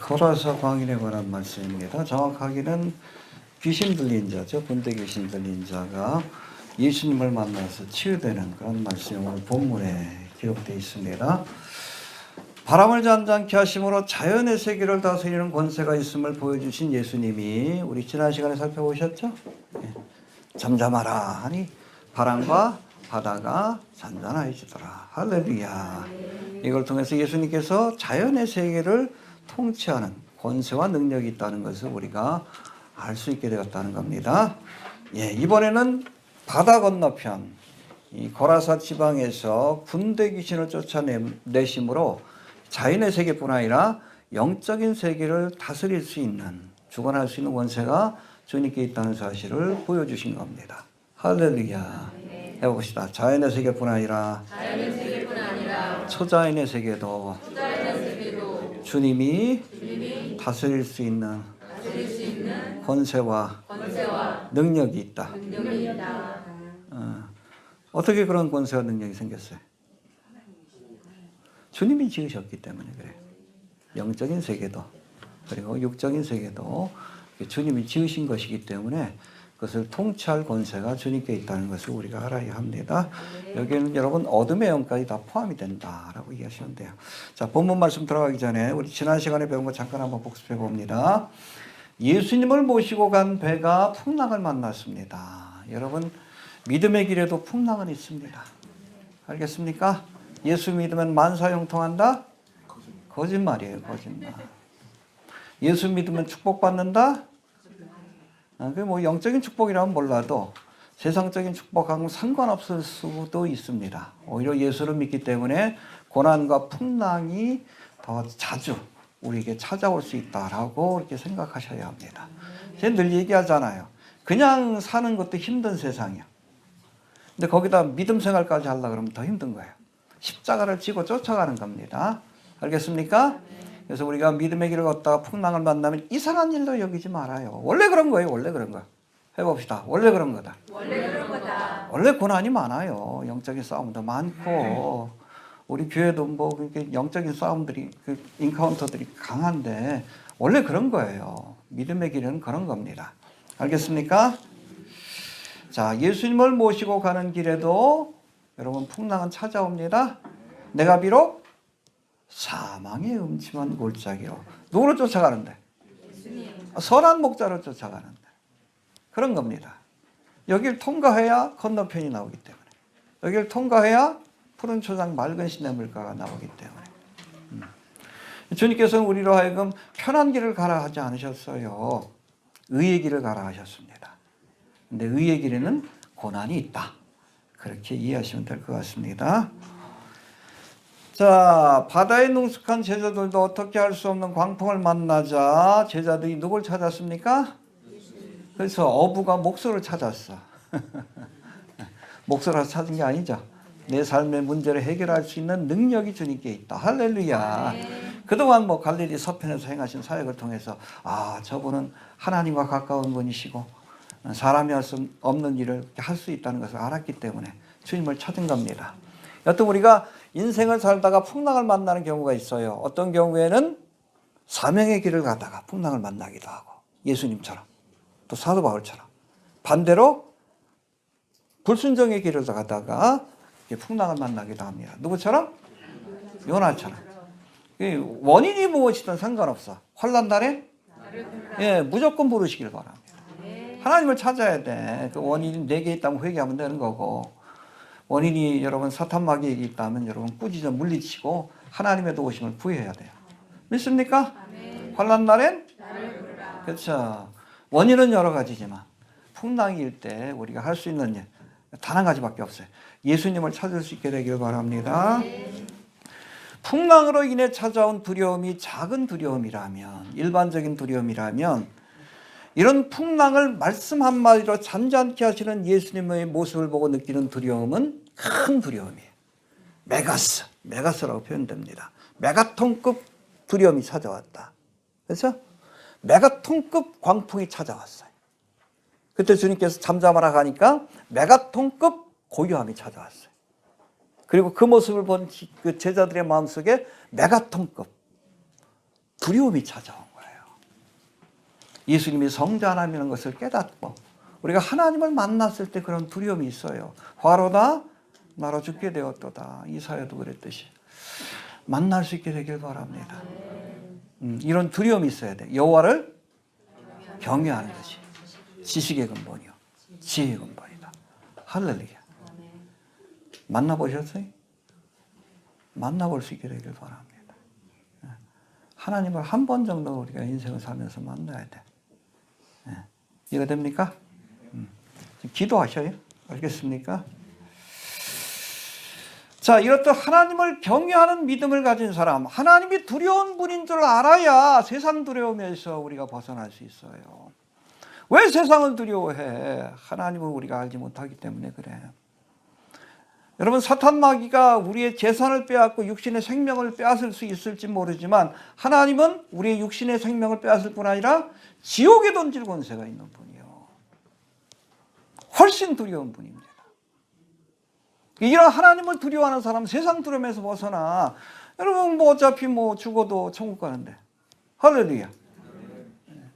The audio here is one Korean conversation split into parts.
거라사 광인에 관한 말씀입니다. 정확하게는 귀신 들린 자죠. 군대 귀신 들린 자가 예수님을 만나서 치유되는 그런 말씀이 오늘 본문에 기록되어 있습니다. 바람을 잔잔케 하심으로 자연의 세계를 다스리는 권세가 있음을 보여주신 예수님이 우리 지난 시간에 살펴보셨죠? 잠잠하라 하니 바람과 바다가 잔잔해지더라. 할렐루야. 이걸 통해서 예수님께서 자연의 세계를 통치하는 권세와 능력이 있다는 것을 우리가 알 수 있게 되었다는 겁니다. 이번에는 바다 건너편 이 고라사 지방에서 군대 귀신을 쫓아내심으로 자연의 세계뿐 아니라 영적인 세계를 다스릴 수 있는, 주관할 수 있는 권세가 주님께 있다는 사실을 보여주신 겁니다. 할렐루야. 해봅시다. 자연의 세계뿐 아니라 초자연의 세계도 주님이 다스릴 수 있는 권세와 능력이 있다. 어떻게 그런 권세와 능력이 생겼어요? 주님이 지으셨기 때문에 그래요. 영적인 세계도 그리고 육적인 세계도 주님이 지으신 것이기 때문에 그것을 통치할 권세가 주님께 있다는 것을 우리가 알아야 합니다. 여기에는 여러분 어둠의 영까지 다 포함이 된다라고 얘기하시면 돼요. 자, 본문 말씀 들어가기 전에 우리 지난 시간에 배운 거 잠깐 한번 복습해 봅니다. 예수님을 모시고 간 배가 풍랑을 만났습니다. 여러분 믿음의 길에도 풍랑은 있습니다. 알겠습니까? 예수 믿으면 만사형통한다? 거짓말이에요. 거짓말. 예수 믿으면 축복받는다? 그게 뭐 영적인 축복이라면 몰라도 세상적인 축복하고 상관없을 수도 있습니다. 오히려 예수를 믿기 때문에 고난과 풍랑이 더 자주 우리에게 찾아올 수 있다라고 이렇게 생각하셔야 합니다. 제가 늘 얘기하잖아요. 그냥 사는 것도 힘든 세상이야. 근데 거기다 믿음 생활까지 하려고 그러면 더 힘든 거예요. 십자가를 지고 쫓아가는 겁니다. 알겠습니까? 그래서 우리가 믿음의 길을 걷다가 풍랑을 만나면 이상한 일로 여기지 말아요. 원래 그런 거예요. 원래 그런 거야. 해봅시다. 원래 그런 거다. 원래 고난이 많아요. 영적인 싸움도 많고 우리 교회도 뭐 영적인 싸움들이 인카운터들이 강한데 원래 그런 거예요. 믿음의 길은 그런 겁니다. 알겠습니까? 자, 예수님을 모시고 가는 길에도 여러분 풍랑은 찾아옵니다. 내가 비록 사망의 음침한 골짜기로 누구를 쫓아가는데? 선한 목자를 쫓아가는데 그런 겁니다. 여길 통과해야 건너편이 나오기 때문에 여길 통과해야 푸른 초장 맑은 시냇물가가 나오기 때문에 주님께서는 우리로 하여금 편한 길을 가라 하지 않으셨어요. 의의 길을 가라 하셨습니다. 근데 의의 길에는 고난이 있다. 그렇게 이해하시면 될 것 같습니다. 자, 바다에 능숙한 제자들도 어떻게 할 수 없는 광풍을 만나자 제자들이 누굴 찾았습니까? 그래서 어부가 목소를 찾았어. 목소를 찾은 게 아니죠. 내 삶의 문제를 해결할 수 있는 능력이 주님께 있다. 할렐루야. 그동안 뭐 갈릴리 서편에서 행하신 사역을 통해서 저분은 하나님과 가까운 분이시고 사람이 할 수 없는 일을 할 수 있다는 것을 알았기 때문에 주님을 찾은 겁니다. 여튼 우리가 인생을 살다가 풍랑을 만나는 경우가 있어요. 어떤 경우에는 사명의 길을 가다가 풍랑을 만나기도 하고 예수님처럼 또 사도 바울처럼 반대로 불순종의 길을 가다가 풍랑을 만나기도 합니다. 누구처럼? 요나처럼. 원인이 무엇이든 상관없어. 환난 날에 무조건 부르시길 바랍니다. 하나님을 찾아야 돼. 그 원인이 4개 있다면 회개하면 되는 거고 원인이 여러분 사탄 마귀에게 있다면 여러분 꾸짖어 물리치고 하나님의 도우심을 구해야 돼요. 믿습니까? 환난 날엔? 그렇죠. 원인은 여러 가지지만 풍랑일 때 우리가 할 수 있는 일 단 한 가지밖에 없어요. 예수님을 찾을 수 있게 되길 바랍니다. 풍랑으로 인해 찾아온 두려움이 작은 두려움이라면 일반적인 두려움이라면 이런 풍랑을 말씀 한마디로 잔잔케 하시는 예수님의 모습을 보고 느끼는 두려움은 큰 두려움이에요. 메가스라고 표현됩니다. 메가톤급 두려움이 찾아왔다. 그래서 메가톤급 광풍이 찾아왔어요. 그때 주님께서 잠잠하라 가니까 메가톤급 고요함이 찾아왔어요. 그리고 그 모습을 본 그 제자들의 마음속에 메가톤급 두려움이 찾아온 거예요. 예수님이 성자 하나님이라는 것을 깨닫고 우리가 하나님을 만났을 때 그런 두려움이 있어요. 화로다 나로 죽게 되었도다. 이사야도 그랬듯이 만날 수 있게 되길 바랍니다. 이런 두려움이 있어야 돼. 여호와를 경외하는 것이 지식의 근본이요 지혜의 근본이다. 할렐루야. 만나보셨어요? 만나볼 수 있게 되길 바랍니다. 하나님을 한 번 정도 우리가 인생을 살면서 만나야 돼. 이해가 됩니까? 기도하셔요. 알겠습니까? 자, 이렇듯 하나님을 경외하는 믿음을 가진 사람, 하나님이 두려운 분인 줄 알아야 세상 두려움에서 우리가 벗어날 수 있어요. 왜 세상을 두려워해? 하나님을 우리가 알지 못하기 때문에 그래. 여러분, 사탄 마귀가 우리의 재산을 빼앗고 육신의 생명을 빼앗을 수 있을지 모르지만 하나님은 우리의 육신의 생명을 빼앗을 뿐 아니라 지옥에 던질 권세가 있는 분이요. 훨씬 두려운 분입니다. 이런 하나님을 두려워하는 사람은 세상 두려움에서 벗어나. 여러분 뭐 어차피 뭐 죽어도 천국 가는데. 할렐루야.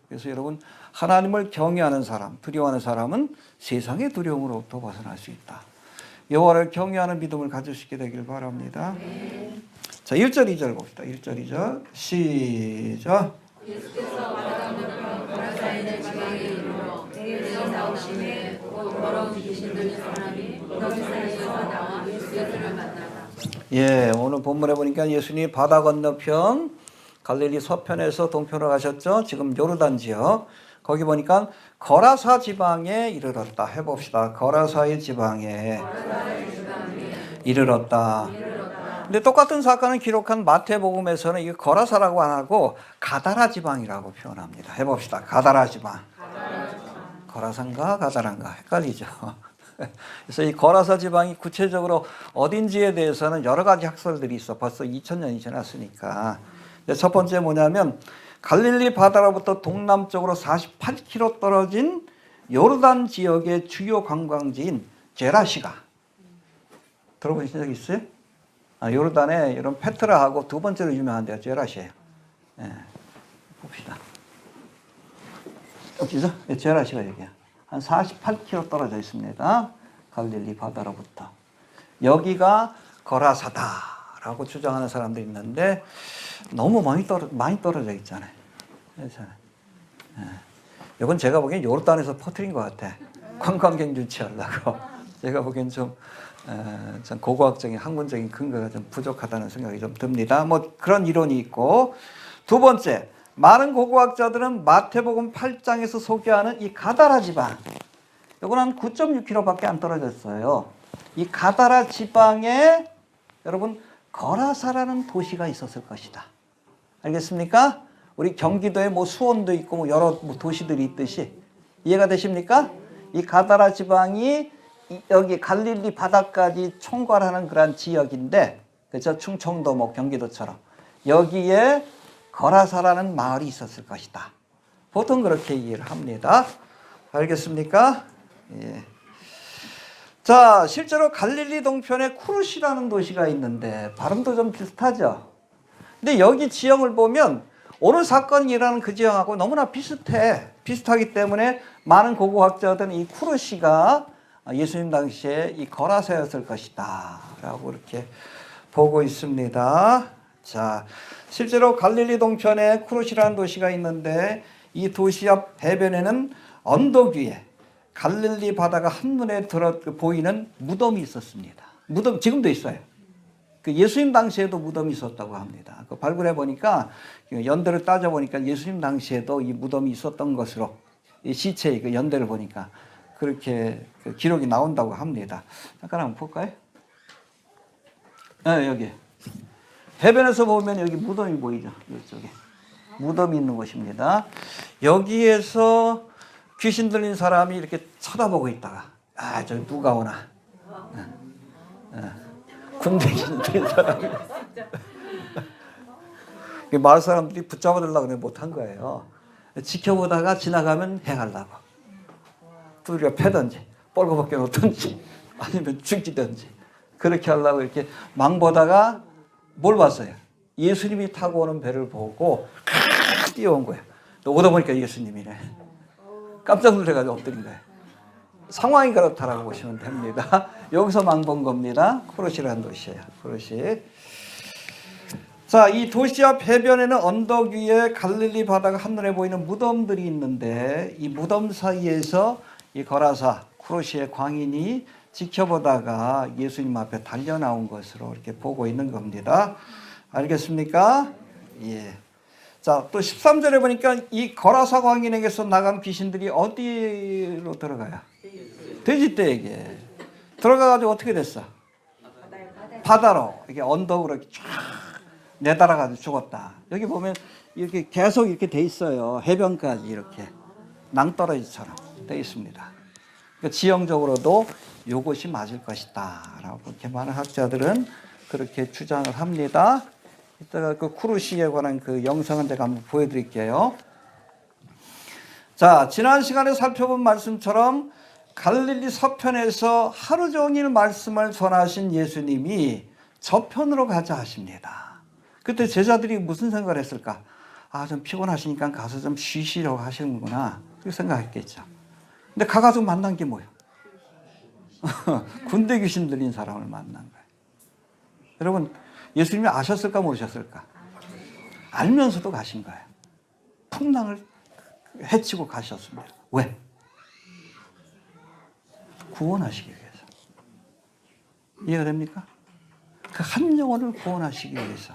그래서 여러분 하나님을 경외하는 사람, 두려워하는 사람은 세상의 두려움으로부터 벗어날 수 있다. 여호와를 경외하는 믿음을 가질 수 있게 되길 바랍니다. 자, 1절 2절 봅시다. 1절 2절 시작. 예수께서 바다문으로 바리사인의 지방에 이르러 대에서 나오심에 곧 더러운 귀신 들린 사람이 너희 사이에서 나와 예수를 만나다. 예, 오늘 본문에 보니까 예수님이 바다 건너편 갈릴리 서편에서 동편으로 가셨죠. 지금 요르단 지역. 거기 보니까 거라사 지방에 이르렀다. 해봅시다. 거라사의 지방에 이르렀다. 근데 똑같은 사건을 기록한 마태복음에서는 이 거라사라고 안 하고 가다라 지방이라고 표현합니다. 해봅시다. 가다라 지방. 거라산가 가다란가 헷갈리죠. 그래서 이 거라사 지방이 구체적으로 어딘지에 대해서는 여러 가지 학설들이 있어. 벌써 2000년이 지났으니까. 첫 번째 뭐냐면 갈릴리 바다로부터 동남쪽으로 48km 떨어진 요르단 지역의 주요 관광지인 제라시가. 들어보신 적 있어요? 요르단에 이런 페트라하고 두 번째로 유명한 데가 제라시예요. 예, 봅시다. 보시죠? 제라시가 여기야. 한 48km 떨어져 있습니다. 갈릴리 바다로부터. 여기가 거라사다라고 주장하는 사람들이 있는데 너무 많이 떨어져 있잖아요. 그렇잖아요. 예. 이건 제가 보기엔 요르단에서 퍼뜨린 것 같아. 관광객 유치하려고. 제가 보기엔 좀 고고학적인 학문적인 근거가 좀 부족하다는 생각이 좀 듭니다. 뭐 그런 이론이 있고. 두 번째, 많은 고고학자들은 마태복음 8장에서 소개하는 이 가다라 지방, 이건 한 9.6km밖에 안 떨어졌어요. 이 가다라 지방에 여러분 거라사라는 도시가 있었을 것이다. 알겠습니까? 우리 경기도에 뭐 수원도 있고 뭐 여러 도시들이 있듯이 이해가 되십니까? 이 가다라 지방이 여기 갈릴리 바다까지 총괄하는 그런 지역인데, 그렇죠? 충청도 뭐 경기도처럼 여기에 거라사라는 마을이 있었을 것이다. 보통 그렇게 이해를 합니다. 알겠습니까? 예. 자, 실제로 갈릴리 동편에 쿠르시라는 도시가 있는데 발음도 좀 비슷하죠. 근데 여기 지형을 보면 오늘 사건이 일어나는 그 지형하고 너무나 비슷해. 비슷하기 때문에 많은 고고학자들은 이 쿠르시가 예수님 당시에 이 거라사였을 것이다 라고 이렇게 보고 있습니다. 자, 실제로 갈릴리 동편에 쿠르시라는 도시가 있는데 이 도시 앞 해변에는 언덕 위에 갈릴리 바다가 한눈에 보이는 무덤이 있었습니다. 무덤 지금도 있어요. 그 예수님 당시에도 무덤이 있었다고 합니다. 그 발굴해 보니까 연대를 따져 보니까 예수님 당시에도 이 무덤이 있었던 것으로 이 시체의 그 연대를 보니까 그렇게 그 기록이 나온다고 합니다. 잠깐 한번 볼까요? 네, 여기 해변에서 보면 여기 무덤이 보이죠. 이쪽에 무덤이 있는 곳입니다. 여기에서 귀신 들린 사람이 이렇게 쳐다보고 있다가 저 누가 오나 군대 귀신 들린 사람이 마을 사람들이 붙잡아달라고 그래 못한 거예요. 지켜보다가 지나가면 해가려고 두드려 패든지 뻘거벗겨 놓든지 아니면 죽이든지 그렇게 하려고 이렇게 망보다가 뭘 봤어요? 예수님이 타고 오는 배를 보고 뛰어온 거예요. 또 오다 보니까 예수님이네. 깜짝 놀래가지고 엎드린 거예요. 상황이 그렇다라고 보시면 됩니다. 여기서 망본 겁니다. 코르시라는 도시예요. 코르시. 자, 이 도시 앞 해변에는 언덕 위에 갈릴리 바다가 한눈에 보이는 무덤들이 있는데 이 무덤 사이에서 이 거라사 쿠로시의 광인이 지켜보다가 예수님 앞에 달려 나온 것으로 이렇게 보고 있는 겁니다. 알겠습니까? 예. 자, 또 13절에 보니까 이 거라사 광인에게서 나간 귀신들이 어디로 들어가요? 돼지떼에게 들어가가지고 어떻게 됐어? 바다로 이렇게 언덕으로 이렇게 쫙 내달아가지고 죽었다. 여기 보면 이렇게 계속 이렇게 돼 있어요. 해변까지 이렇게 낭떠러지처럼 돼 있습니다. 그러니까 지형적으로도 이것이 맞을 것이다라고 이렇게 많은 학자들은 그렇게 주장을 합니다. 이따가 그 쿠르시에 관한 그 영상은 제가 한번 보여드릴게요. 자, 지난 시간에 살펴본 말씀처럼 갈릴리 서편에서 하루 종일 말씀을 전하신 예수님이 저편으로 가자 하십니다. 그때 제자들이 무슨 생각을 했을까? 아, 좀 피곤하시니까 가서 좀 쉬시려고 하시는구나. 그렇게 생각했겠죠. 근데 가가지고 만난 게 뭐예요? 군대 귀신 들린 사람을 만난 거예요. 여러분, 예수님이 아셨을까 모르셨을까? 알면서도 가신 거예요. 풍랑을 해치고 가셨습니다. 왜? 구원하시기 위해서. 이해가 됩니까? 그 한 영혼을 구원하시기 위해서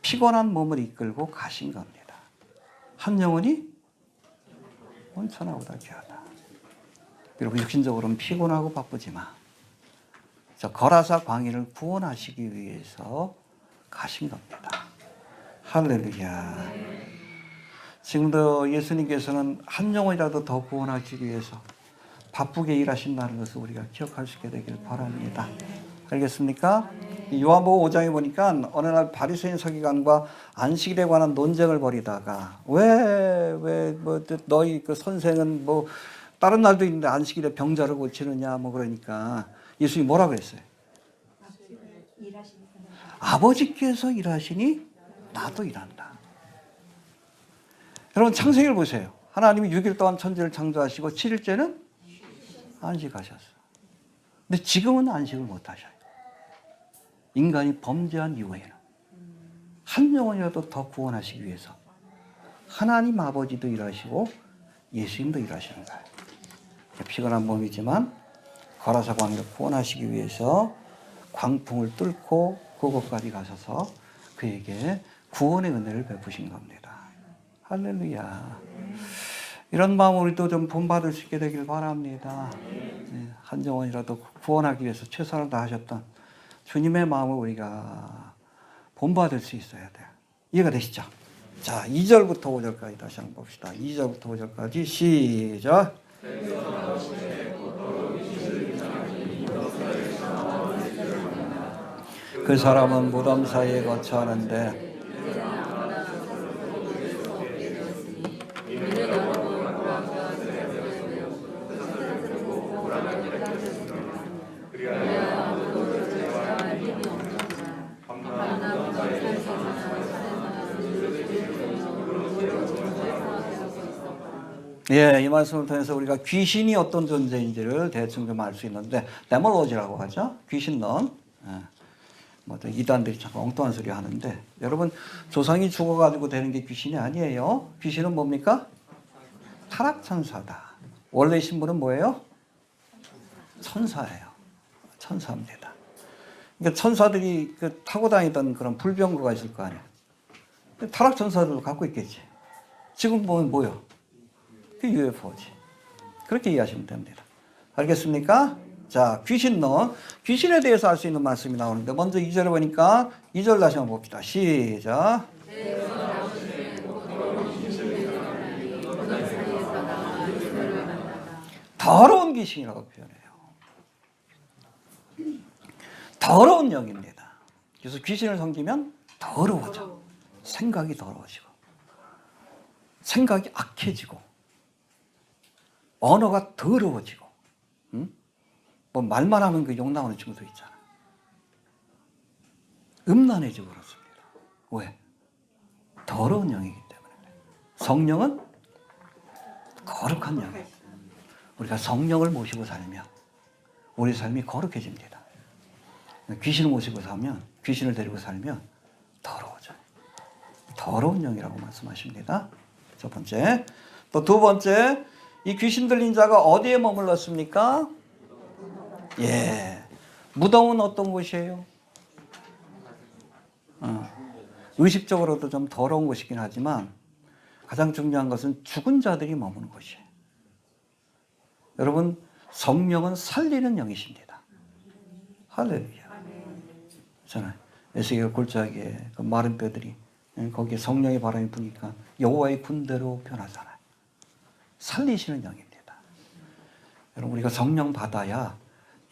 피곤한 몸을 이끌고 가신 겁니다. 한 영혼이 온천하고다 귀하다. 그리고 육신적으로는 피곤하고 바쁘지만 저 거라사 광인을 구원하시기 위해서 가신 겁니다. 할렐루야. 지금도 예수님께서는 한 영혼이라도 더 구원하시기 위해서 바쁘게 일하신다는 것을 우리가 기억할 수 있게 되길 바랍니다. 알겠습니까? 요한복음 5장에 보니까 어느 날 바리새인 서기관과 안식일에 관한 논쟁을 벌이다가 너희 그 선생은 뭐 다른 날도 있는데 안식일에 병자를 고치느냐 뭐 그러니까 예수님이 뭐라 그랬어요? 아버지께서 일하시니 나도 일한다. 여러분 창세기를 보세요. 하나님이 6일 동안 천지를 창조하시고 7일째는 안식하셨어요. 근데 지금은 안식을 못 하셔요. 인간이 범죄한 이후에는 한 영혼이라도 더 구원하시기 위해서 하나님 아버지도 일하시고 예수님도 일하시는 거예요. 피곤한 몸이지만 거라사 광인을 구원하시기 위해서 광풍을 뚫고 그곳까지 가셔서 그에게 구원의 은혜를 베푸신 겁니다. 할렐루야. 이런 마음 우리도 좀 본받을 수 있게 되길 바랍니다. 한 영혼이라도 구원하기 위해서 최선을 다하셨던 주님의 마음을 우리가 본받을 수 있어야 돼요. 이해가 되시죠? 자, 2절부터 5절까지 다시 한번 봅시다. 2절부터 5절까지 시작. 그 사람은 무덤 사이에 거처하는데 이 말씀을 통해서 우리가 귀신이 어떤 존재인지를 대충 좀 알 수 있는데 데모로지라고 하죠. 귀신론. 뭐 이단들이 참 엉뚱한 소리 하는데 여러분 조상이 죽어가지고 되는 게 귀신이 아니에요. 귀신은 뭡니까? 타락천사다. 원래 신분은 뭐예요? 천사예요. 천사입니다. 그러니까 천사들이 타고 다니던 그런 불병거가 있을 거 아니에요. 타락천사들도 갖고 있겠지. 지금 보면 뭐예요? 그 UFO지. 그렇게 이해하시면 됩니다. 알겠습니까? 자, 귀신론. 귀신에 대해서 알 수 있는 말씀이 나오는데 먼저 2절에 보니까 2절 다시 한번 봅시다. 시작. 더러운 귀신이라고 표현해요. 더러운 영입니다. 그래서 귀신을 섬기면 더러워져. 생각이 더러워지고 생각이 악해지고 언어가 더러워지고 뭐 말만 하면 그 욕 나오는 친구도 있잖아. 음란해지고 그렇습니다. 왜? 더러운 영이기 때문에. 성령은 거룩한 영이에요. 우리가 성령을 모시고 살면 우리 삶이 거룩해집니다. 귀신을 모시고 살면, 귀신을 데리고 살면 더러워져요. 더러운 영이라고 말씀하십니다. 첫 번째. 또 두 번째, 이 귀신 들린 자가 어디에 머물렀습니까? 예. 무덤은 어떤 곳이에요? 의식적으로도 좀 더러운 곳이긴 하지만 가장 중요한 것은 죽은 자들이 머무는 곳이에요. 여러분, 성령은 살리는 영이십니다. 할렐루야. 그렇잖아요. 에스겔 골짜기에 그 마른 뼈들이 거기에 성령의 바람이 부니까 여호와의 군대로 변하잖아요. 살리시는 영입니다. 여러분, 우리가 성령 받아야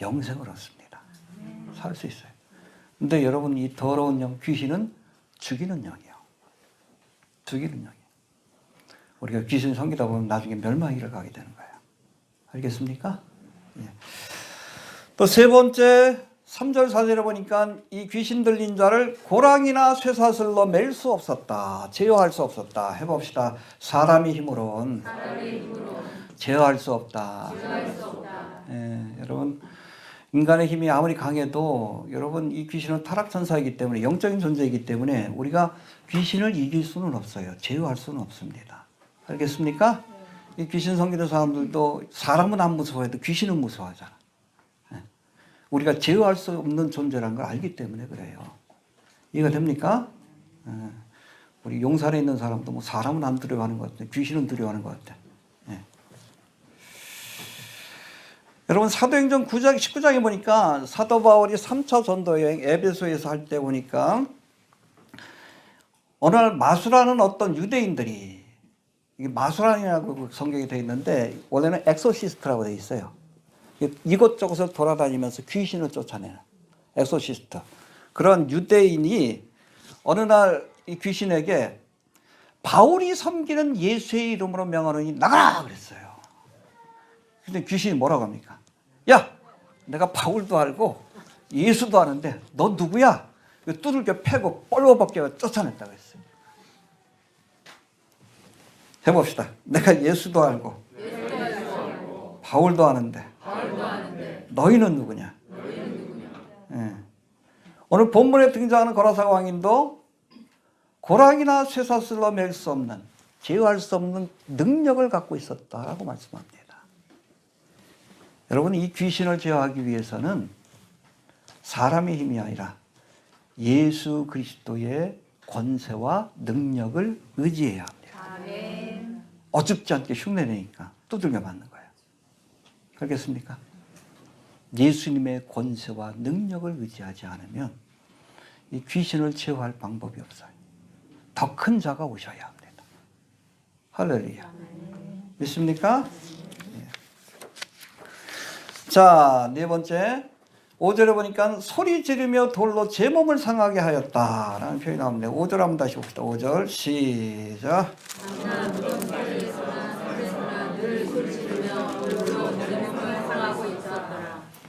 영생을 얻습니다. 살 수 있어요. 근데 여러분, 이 더러운 영, 귀신은 죽이는 영이에요. 죽이는 영이에요. 우리가 귀신 섬기다 보면 나중에 멸망의 길을 가게 되는 거예요. 알겠습니까? 예. 또 세 번째, 3절 4절에 보니까 이 귀신 들린 자를 고랑이나 쇠사슬로 맬 수 없었다. 제어할 수 없었다. 해봅시다. 사람의 힘으로는 제어할 수 없다. 예, 여러분, 인간의 힘이 아무리 강해도 여러분, 이 귀신은 타락천사이기 때문에, 영적인 존재이기 때문에 우리가 귀신을 이길 수는 없어요. 제어할 수는 없습니다. 알겠습니까? 이 귀신 섬기는 사람들도 사람은 안 무서워해도 귀신은 무서워하잖아. 우리가 제어할 수 없는 존재라는 걸 알기 때문에 그래요. 이해가 됩니까? 우리 용산에 있는 사람도 뭐 사람은 안 두려워하는 것 같아. 귀신은 두려워하는 것 같아. 예. 여러분, 사도행전 9장, 19장에 보니까 사도 바울이 3차 전도 여행 에베소에서 할 때 보니까 어느 날 마술하는 어떤 유대인들이, 이게 마술하니라고 성경에 되어 있는데 원래는 엑소시스트라고 되어 있어요. 이곳저곳을 돌아다니면서 귀신을 쫓아내는 엑소시스트. 그런 유대인이 어느 날 이 귀신에게 바울이 섬기는 예수의 이름으로 명하노니 나가라 그랬어요. 근데 귀신이 뭐라고 합니까? 야, 내가 바울도 알고 예수도 아는데 너 누구야? 두들겨 패고 뻘거벗겨 쫓아냈다고 했어요. 해봅시다. 내가 예수도 알고 바울도 아는데 너희는 누구냐? 예. 오늘 본문에 등장하는 고라사 왕인도 고랑이나 쇠사슬로 맬 수 없는, 제어할 수 없는 능력을 갖고 있었다라고 말씀합니다. 여러분, 이 귀신을 제어하기 위해서는 사람의 힘이 아니라 예수 그리스도의 권세와 능력을 의지해야 합니다. 아멘. 어줍지 않게 흉내내니까 두들겨 맞는 거예요. 알겠습니까? 예수님의 권세와 능력을 의지하지 않으면 이 귀신을 제어할 방법이 없어요. 더 큰 자가 오셔야 합니다. 할렐루야. 믿습니까? 네. 자, 네 번째. 5절에 보니까 소리 지르며 돌로 제 몸을 상하게 하였다라는 표현이 나옵니다. 5절 한번 다시 봅시다. 5절 시작.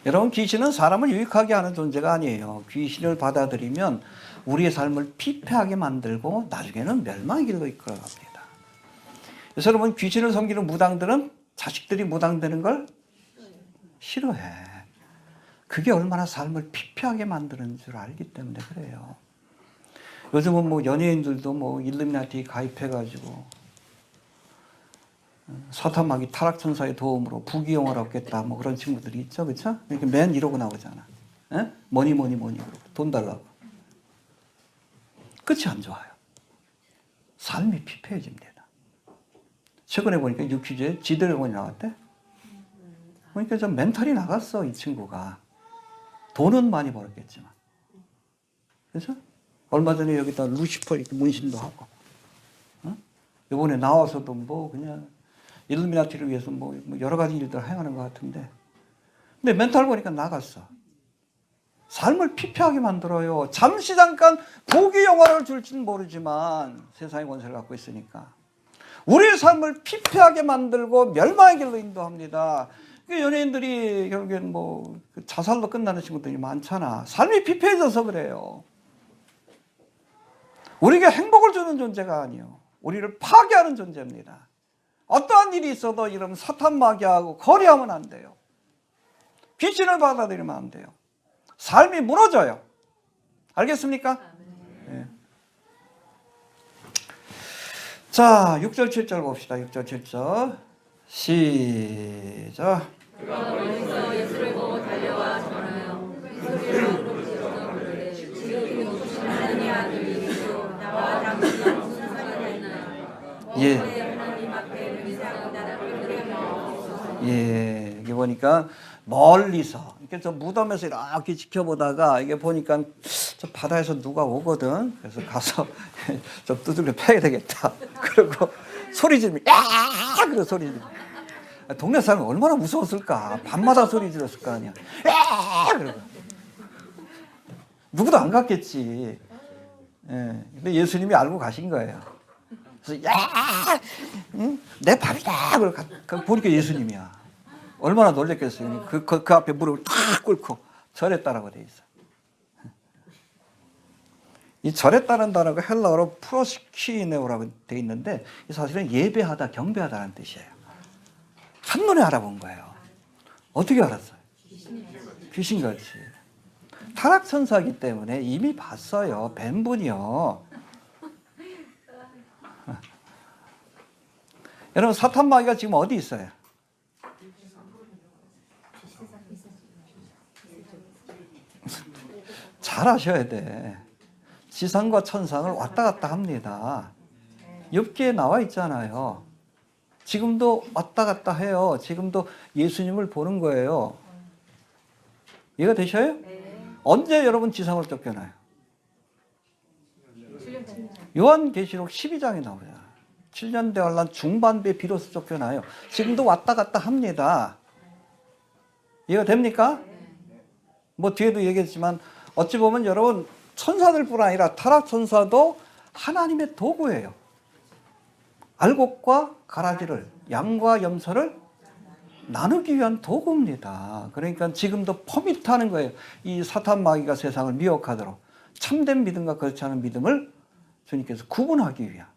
여러분, 귀신은 사람을 유익하게 하는 존재가 아니에요. 귀신을 받아들이면 우리의 삶을 피폐하게 만들고 나중에는 멸망의 길로 이끌어갑니다. 그래서 여러분, 귀신을 섬기는 무당들은 자식들이 무당되는 걸 싫어해. 그게 얼마나 삶을 피폐하게 만드는 줄 알기 때문에 그래요. 요즘은 뭐 연예인들도 뭐 일루미나티 가입해가지고 사탄마귀 타락천사의 도움으로 부귀영화를 얻겠다 뭐 그런 친구들이 있죠. 그렇죠? 이렇게 맨 이러고 나오잖아. 에? 뭐니 그러고 돈 달라고. 끝이 안 좋아요. 삶이 피폐해집니다. 최근에 보니까 유퀴즈에 지드래곤이 나왔대. 그러니까 좀 멘탈이 나갔어, 이 친구가. 돈은 많이 벌었겠지만. 그래서 얼마 전에 여기다 루시퍼 이렇게 문신도 하고. 이번에 나와서도 뭐 그냥 일루미나티를 위해서 뭐 여러 가지 일들을 행하는 것 같은데. 근데 멘탈 보니까 나갔어. 삶을 피폐하게 만들어요. 잠시 잠깐 부귀 영화를 줄지는 모르지만 세상의 권세를 갖고 있으니까. 우리의 삶을 피폐하게 만들고 멸망의 길로 인도합니다. 연예인들이 결국엔 뭐 자살로 끝나는 친구들이 많잖아. 삶이 피폐해져서 그래요. 우리에게 행복을 주는 존재가 아니요, 우리를 파괴하는 존재입니다. 어떠한 일이 있어도 이런 사탄 마귀하고 거리하면 안 돼요. 귀신을 받아들이면 안 돼요. 삶이 무너져요. 알겠습니까? 네. 자, 6절 7절 봅시다. 6절 7절 시작. 그가 멀리서 예수를 보고 달려와 전하여 소리로 부르짖어 지극히 높으신 하나님의 아들 예수, 나와 당신이 무슨 상관이 있나요? 예. 하나님 앞에 위상을 나답게 하옵소서. 예, 여기 보니까 멀리서, 그래서 무덤에서 이렇게 지켜보다가 이게 보니까 저 바다에서 누가 오거든. 그래서 가서 좀 두들겨 패야 되겠다. 그리고 소리 지르면 야! 그런 소리 지르면, 동네 사람이 얼마나 무서웠을까. 밤마다 소리 질렀을 거 아니야. 야! 그러고 누구도 안 갔겠지. 예, 근데 예수님이 알고 가신 거예요. 그래서 야, 응? 내 밥이다. 그러고 보니까 예수님이야. 얼마나 놀랬겠어요. 그 앞에 무릎을 탁 꿇고 절했다라고 돼 있어. 이 절했다는 단어가 헬라어로 프로스키네오라고 돼 있는데, 사실은 예배하다, 경배하다는 뜻이에요. 한눈에 알아본 거예요. 어떻게 알았어요? 귀신같이. 타락천사이기 때문에 이미 봤어요. 뵌 분이요. 여러분, 사탄 마귀가 지금 어디 있어요? 잘 아셔야 돼. 지상과 천상을 왔다 갔다 합니다. 욥기에 나와 있잖아요. 지금도 왔다 갔다 해요. 지금도 예수님을 보는 거예요. 이해가 되셔요? 언제 여러분 지상을 쫓겨나요? 요한계시록 12장에 나오잖아요. 7년 대환란 중반부에 비로소 쫓겨나요. 지금도 왔다 갔다 합니다. 이해가 됩니까? 뭐 뒤에도 얘기했지만 어찌 보면 여러분, 천사들뿐 아니라 타락천사도 하나님의 도구예요. 알곡과 가라지를, 양과 염소를 나누기 위한 도구입니다. 그러니까 지금도 퍼밋하는 거예요. 이 사탄 마귀가 세상을 미혹하도록 참된 믿음과 그렇지 않은 믿음을 주님께서 구분하기 위한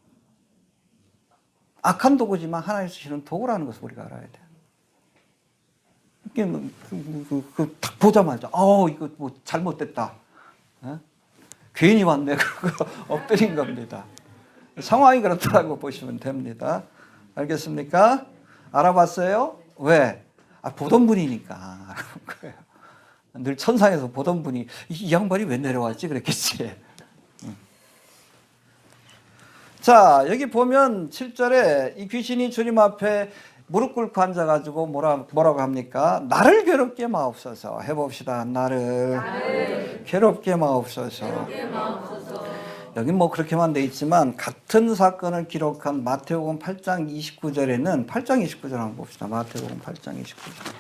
악한 도구지만 하나님 쓰시는 도구라는 것을 우리가 알아야 돼요. 이게 딱 보자마자 이거 뭐 잘못됐다. 괜히 왔네. 그러고 엎드린 겁니다. 상황이 그렇다고 보시면 됩니다. 알겠습니까? 알아봤어요? 왜? 보던 분이니까. 늘 천상에서 보던 분이 이 양반이 왜 내려왔지? 그랬겠지. 자, 여기 보면 7절에 이 귀신이 주님 앞에 무릎 꿇고 앉아가지고 뭐라고 합니까? 나를 괴롭게 마옵소서. 해봅시다. 나를 괴롭게 마옵소서. 여기 뭐 그렇게만 돼 있지만 같은 사건을 기록한 마태복음 8장 29절에는 8장 29절 한번 봅시다. 마태복음 8장 29절.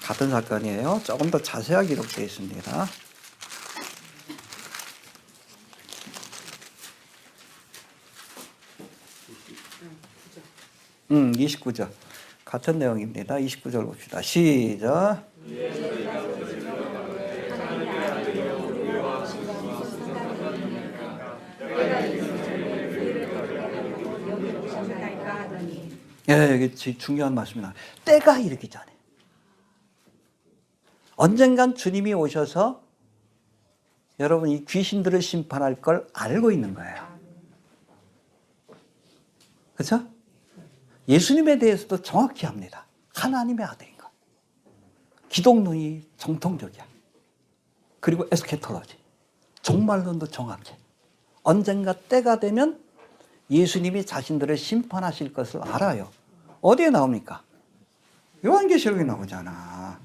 같은 사건이에요. 조금 더 자세하게 기록되어 있습니다. 29절. 같은 내용입니다. 29절 봅시다. 시작. 예, 여기 중요한 말씀이다. 때가 이르기 전에. 언젠간 주님이 오셔서 여러분 이 귀신들을 심판할 걸 알고 있는 거예요. 그렇죠? 예수님에 대해서도 정확히 합니다. 하나님의 아들인 것. 기독론이 정통적이야. 그리고 에스케톨로지. 종말론도 정확해. 언젠가 때가 되면 예수님이 자신들을 심판하실 것을 알아요. 어디에 나옵니까? 요한계시록에 나오잖아.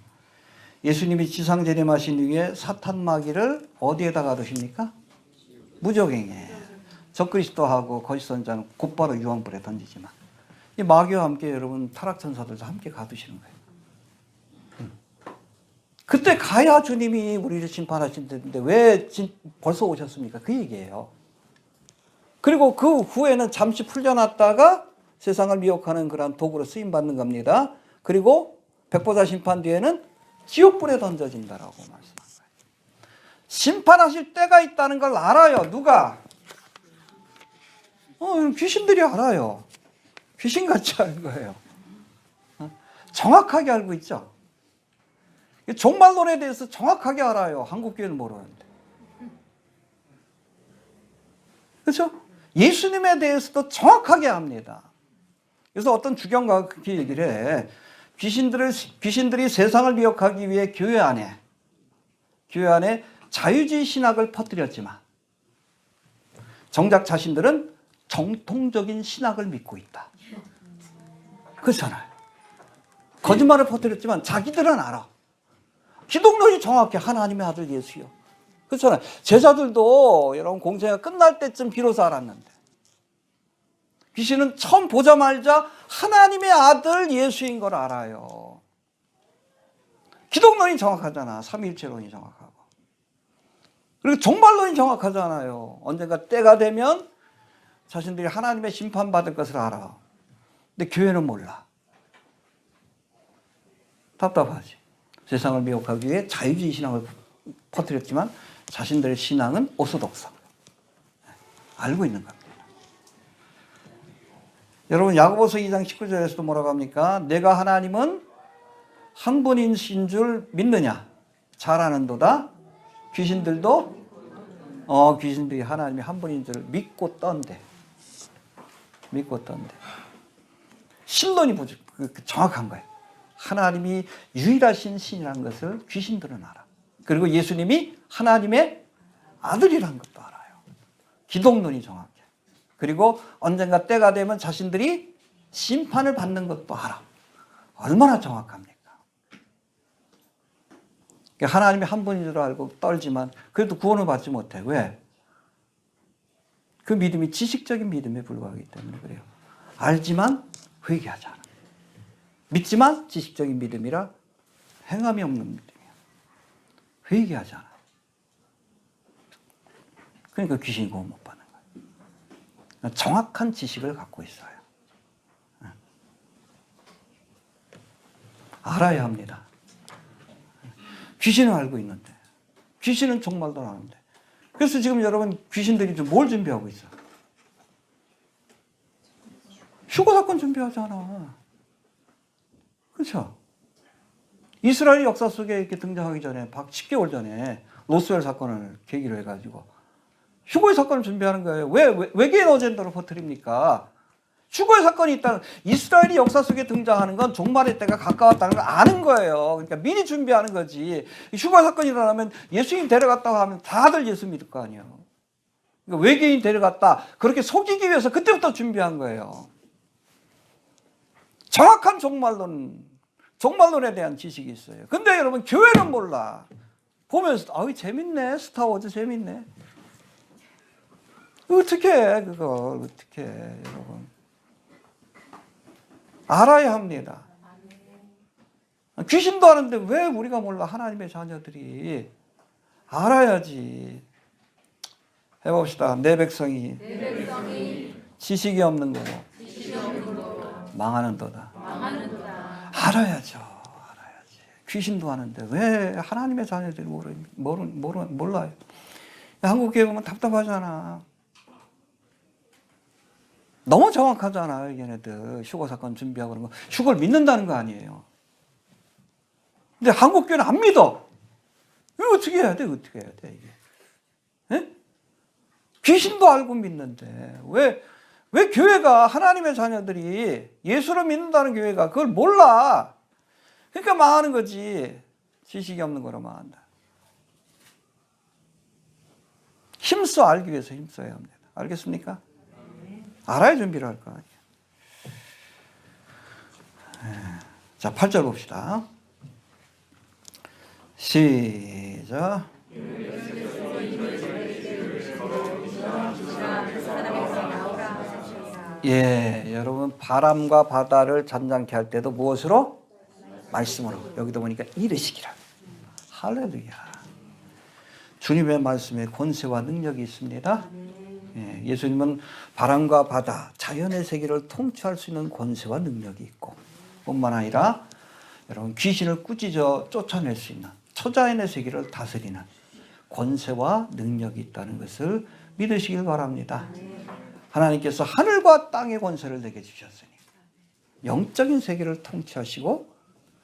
예수님이 지상 재림하신 이후에 사탄 마귀를 어디에다가 두십니까? 무저갱에. 적그리스도하고 거짓 선자는 곧바로 유황불에 던지지만 이 마귀와 함께 여러분 타락천사들도 함께 가두시는 거예요. 그때 가야 주님이 우리를 심판하신다는데 왜 벌써 오셨습니까? 그 얘기예요. 그리고 그 후에는 잠시 풀려났다가 세상을 미혹하는 그런 도구로 쓰임받는 겁니다. 그리고 백보자 심판 뒤에는 지옥불에 던져진다라고 말씀한 거예요. 심판하실 때가 있다는 걸 알아요. 누가? 귀신들이 알아요. 귀신같이 아는 거예요. 정확하게 알고 있죠. 종말론에 대해서 정확하게 알아요. 한국교회는 모르는데. 그렇죠? 예수님에 대해서도 정확하게 압니다. 그래서 어떤 주경가가 그렇게 얘기를 해. 귀신들이 세상을 미혹하기 위해 교회 안에 자유주의 신학을 퍼뜨렸지만 정작 자신들은 정통적인 신학을 믿고 있다. 그렇잖아요. 거짓말을 퍼뜨렸지만 자기들은 알아. 기독론이 정확해. 하나님의 아들 예수요. 그렇잖아요. 제자들도 여러분 공생애가 끝날 때쯤 비로소 알았는데 귀신은 처음 보자마자 하나님의 아들 예수인 걸 알아요. 기독론이 정확하잖아. 삼위일체론이 정확하고. 그리고 종말론이 정확하잖아요. 언젠가 때가 되면 자신들이 하나님의 심판받을 것을 알아. 근데 교회는 몰라. 답답하지. 세상을 미혹하기 위해 자유주의 신앙을 퍼뜨렸지만 자신들의 신앙은 오소독성. 알고 있는 겁니다. 여러분 야고보서 2장 19절에서도 뭐라고 합니까? 내가 하나님은 한 분이신 줄 믿느냐? 잘 아는도다. 귀신들이 하나님이 한 분인 줄 믿고 떤대. 믿고 떤대. 신론이 정확한 거예요. 하나님이 유일하신 신이라는 것을 귀신들은 알아. 그리고 예수님이 하나님의 아들이라는 것도 알아요. 기독론이 정확해. 그리고 언젠가 때가 되면 자신들이 심판을 받는 것도 알아. 얼마나 정확합니까? 하나님이 한 분인 줄 알고 떨지만 그래도 구원을 받지 못해. 왜? 그 믿음이 지식적인 믿음에 불과하기 때문에 그래요. 알지만 회개하지 않아. 믿지만 지식적인 믿음이라 행함이 없는 믿음이야. 회개하지 않아. 그러니까 귀신이 구원 못 받는 거예요. 정확한 지식을 갖고 있어요. 알아야 합니다. 귀신은 알고 있는데 귀신은 종말도 아는데 그래서 지금 여러분 귀신들이 뭘 준비하고 있어? 휴거 사건 준비하잖아. 그렇죠? 이스라엘 역사 속에 이렇게 등장하기 전에 10개월 전에 로스웰 사건을 계기로 해가지고 휴거의 사건을 준비하는 거예요. 왜 외계인 어젠다로 퍼뜨립니까? 휴거의 사건이 있다는 이스라엘이 역사 속에 등장하는 건 종말의 때가 가까웠다는 걸 아는 거예요. 그러니까 미리 준비하는 거지. 휴거의 사건이 일어나면 예수님 데려갔다고 하면 다들 예수 믿을 거 아니에요. 그러니까 외계인 데려갔다 그렇게 속이기 위해서 그때부터 준비한 거예요. 정확한 종말론에 대한 지식이 있어요. 근데 여러분 교회는 몰라. 보면서 재밌네. 스타워즈 재밌네. 어떻게 해 그걸 어떻게 해 여러분. 알아야 합니다. 귀신도 아는데 왜 우리가 몰라. 하나님의 자녀들이 알아야지. 해봅시다. 내 백성이 지식이 없는 거고 망하는도다. 알아야죠. 알아야지. 귀신도 아는데 왜 하나님의 자녀들이 몰라요. 한국교회 보면 답답하잖아. 너무 정확하잖아요. 얘네들 휴거 사건 준비하고 그런 거. 휴거를 믿는다는 거 아니에요. 근데 한국교회는 안 믿어. 이거 어떻게 해야 돼? 어떻게 해야 돼 이게? 에? 귀신도 알고 믿는데 왜 교회가 하나님의 자녀들이 예수를 믿는다는 교회가 그걸 몰라. 그러니까 망하는 거지. 지식이 없는 거로 망한다. 힘써 알기 위해서 힘써야 합니다. 알겠습니까? 알아야 준비를 할 거 아니에요. 자, 8절 봅시다. 시작. 예, 여러분 바람과 바다를 잔잔케 할 때도 무엇으로? 말씀으로. 여기도 보니까 이르시기라. 할렐루야. 주님의 말씀에 권세와 능력이 있습니다. 예, 예수님은 바람과 바다, 자연의 세계를 통치할 수 있는 권세와 능력이 있고 뿐만 아니라 여러분 귀신을 꾸짖어 쫓아낼 수 있는 초자연의 세계를 다스리는 권세와 능력이 있다는 것을 믿으시길 바랍니다. 하나님께서 하늘과 땅의 권세를 내게 주셨으니 영적인 세계를 통치하시고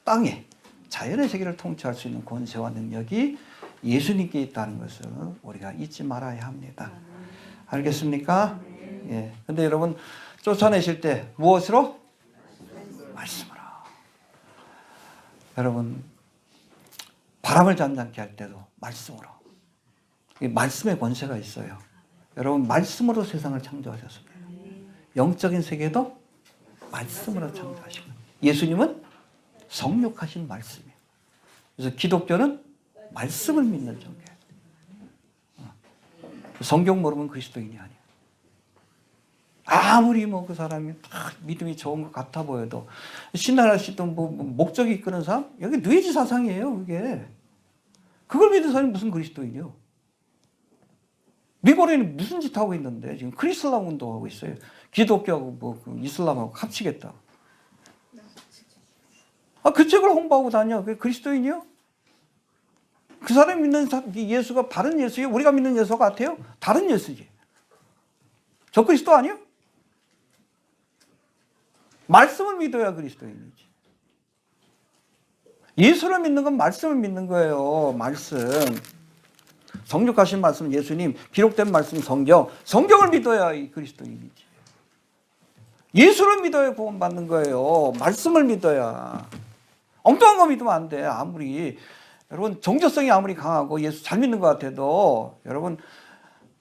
땅의 자연의 세계를 통치할 수 있는 권세와 능력이 예수님께 있다는 것을 우리가 잊지 말아야 합니다. 알겠습니까? 예. 근데 여러분 쫓아내실 때 무엇으로? 말씀으로. 여러분 바람을 잠잠케 할 때도 말씀으로. 말씀의 권세가 있어요. 여러분 말씀으로 세상을 창조하셨습니다. 영적인 세계도 말씀으로 창조하시고 예수님은 성육하신 말씀이에요. 그래서 기독교는 말씀을 믿는 종교예요. 성경 모르면 그리스도인이 아니에요. 아무리 그 사람이 믿음이 좋은 것 같아 보여도 신나라 씨도 목적이 이끄는 사람 여기 뇌지 사상이에요. 그게 그걸 믿는 사람이 무슨 그리스도인이요? 미고리는 무슨 짓 하고 있는데 지금 크리슬람 운동하고 있어요. 기독교하고 이슬람하고 합치겠다. 그 책을 홍보하고 다녀. 그게 그리스도인이요? 그 사람이 믿는 예수가 다른 예수예요? 우리가 믿는 예수 같아요? 다른 예수지. 저 그리스도 아니요? 말씀을 믿어야 그리스도인이지. 예수를 믿는 건 말씀을 믿는 거예요. 말씀. 성육하신 말씀 예수님, 기록된 말씀 성경. 성경을 믿어야 이 그리스도인이지. 예수를 믿어야 구원받는 거예요. 말씀을 믿어야. 엉뚱한 거 믿으면 안 돼. 아무리 여러분 종교성이 아무리 강하고 예수 잘 믿는 것 같아도 여러분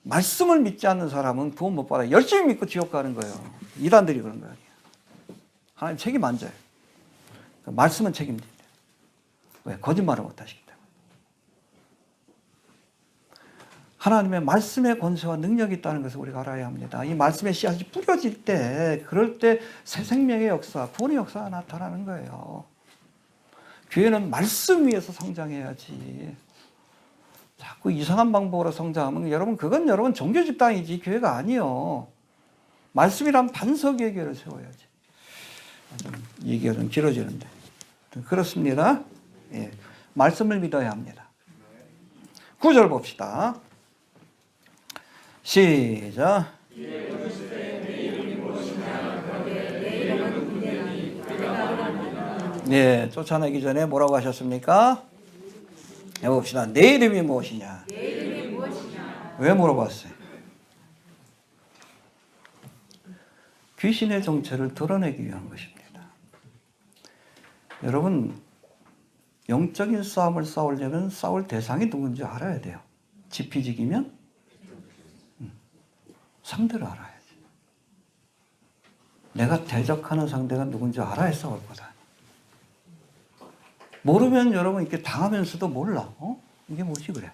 말씀을 믿지 않는 사람은 구원 못 받아요. 열심히 믿고 지옥 가는 거예요. 이단들이 그런 거예요. 하나님 책임 안 져요. 말씀은 책임진대. 왜? 거짓말을 못 하시기 때문에. 하나님의 말씀의 권세와 능력이 있다는 것을 우리가 알아야 합니다. 이 말씀의 씨앗이 뿌려질 때 그럴 때 새 생명의 역사, 구원의 역사가 나타나는 거예요. 교회는 말씀 위에서 성장해야지. 자꾸 이상한 방법으로 성장하면 여러분 그건 여러분 종교 집단이지 교회가 아니요. 말씀이란 반석 예계를 세워야지. 얘기가 좀 길어지는데 그렇습니다. 예. 말씀을 믿어야 합니다. 9절 봅시다. 시작. 네, 쫓아내기 전에 뭐라고 하셨습니까? 해봅시다. 내 이름이 무엇이냐? 내 이름이 무엇이냐? 왜 물어봤어요? 귀신의 정체를 드러내기 위한 것입니다. 여러분, 영적인 싸움을 싸우려면 싸울 대상이 누군지 알아야 돼요. 지피지기면 상대를 알아야지. 내가 대적하는 상대가 누군지 알아야 싸울 거다. 모르면 여러분 이렇게 당하면서도 몰라. 이게 뭐지 그래.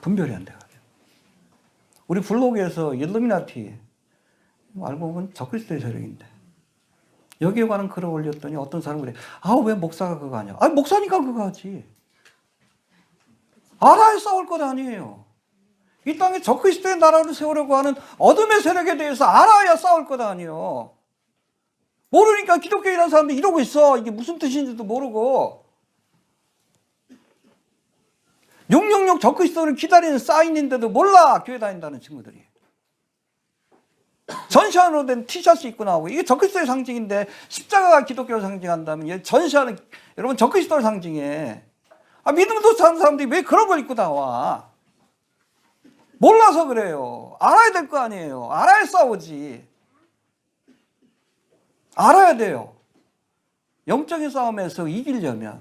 분별이 안 돼가지고. 우리 블로그에서 일루미나티 알고 보면 적그리스도의 세력인데 여기에 관한 글을 올렸더니 어떤 사람이 그래. 왜 목사가 그거 하냐. 목사니까 그거 하지. 알아야 싸울 것 아니에요. 이 땅에 적그리스도의 나라를 세우려고 하는 어둠의 세력에 대해서 알아야 싸울 것 아니에요. 모르니까 기독교인이라는 사람들이 이러고 있어. 이게 무슨 뜻인지도 모르고. 666 적그리스도를 기다리는 사인인데도 몰라. 교회 다닌다는 친구들이. 전시안으로 된 티셔츠 입고 나오고 이게 적그리스도의 상징인데 십자가가 기독교를 상징한다면 전시안은 여러분 적그리스도를 상징해. 믿음도 사는 사람들이 왜 그런 걸 입고 나와. 몰라서 그래요. 알아야 될 거 아니에요. 알아야 싸우지. 알아야 돼요. 영적인 싸움에서 이기려면.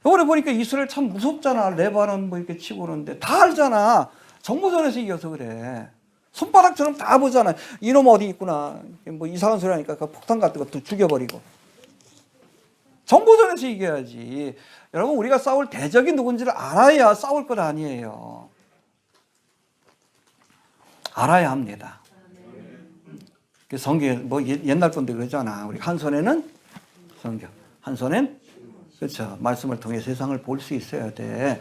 이번에 보니까 이스라엘 참 무섭잖아. 레바논 이렇게 치고 그러는데 다 알잖아. 정보전에서 이겨서 그래. 손바닥처럼 다 보잖아. 이놈 어디 있구나. 이상한 소리 하니까 그 폭탄 같은 것도 죽여버리고. 정보전에서 이겨야지. 여러분 우리가 싸울 대적이 누군지를 알아야 싸울 것 아니에요. 알아야 합니다. 성경 옛날 건데 그러잖아. 우리 한 손에는 성경, 한 손엔 그렇죠. 말씀을 통해 세상을 볼 수 있어야 돼.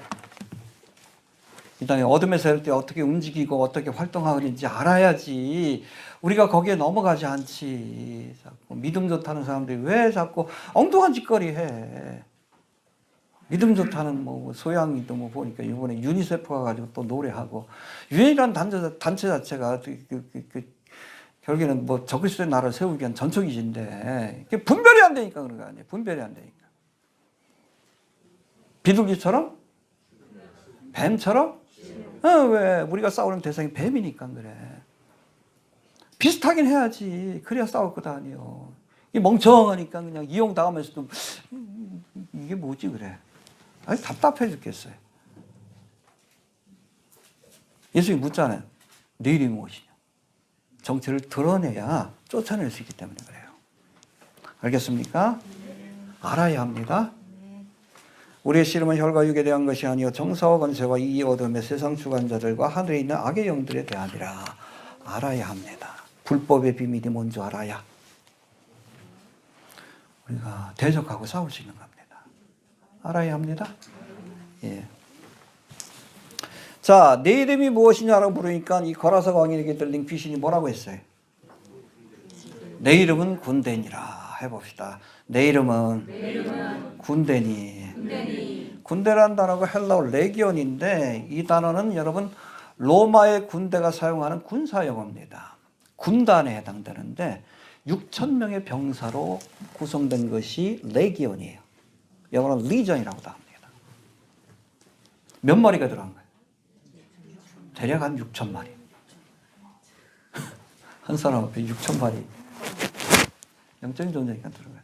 이 땅에 어둠에 살 때 어떻게 움직이고 어떻게 활동하는지 알아야지. 우리가 거기에 넘어가지 않지. 자꾸 믿음 좋다는 사람들이 왜 자꾸 엉뚱한 짓거리 해. 믿음 좋다는 뭐 소양이도 뭐 보니까 이번에 유니세프가 가지고 또 노래하고 유엔이라는 단체 자체가 결국에는 뭐 적그리스도의 나라를 세우기 위한 전초기지인데 이게 분별이 안 되니까 그런 거 아니에요. 분별이 안 되니까. 비둘기처럼? 뱀처럼? 왜 우리가 싸우는 대상이 뱀이니까 그래. 비슷하긴 해야지. 그래야 싸울 거다 아니요. 이 멍청하니까 그냥 이용당하면서도 이게 뭐지 그래. 아니 답답해 죽겠어요. 예수님이 묻잖아요. 내 이름이 무엇이냐. 정체를 드러내야 쫓아낼 수 있기 때문에 그래요. 알겠습니까? 알아야 합니다. 우리의 씨름은 혈과 육에 대한 것이 아니요 정사와 권세와 이 어둠의 세상 주관자들과 하늘에 있는 악의 영들에 대함이라. 알아야 합니다. 불법의 비밀이 뭔지 알아야 우리가 대적하고 싸울 수 있는 겁니다. 알아야 합니다. 예. 자, 내 이름이 무엇이냐라고 물으니까 이 거라사 광인에게 들린 귀신이 뭐라고 했어요? 내 이름은 군대니라. 해봅시다. 내 이름은 군대니. 군대란 단어가 헬라어 레기온인데 이 단어는 여러분 로마의 군대가 사용하는 군사 용어입니다. 군단에 해당되는데 6,000명의 병사로 구성된 것이 레기온이에요. 영어로는 리전이라고도 합니다. 몇 마리가 들어간 거예요? 대략 한 6,000마리. 한 사람 앞에 6,000마리. 영적인 존재니까 들어가지.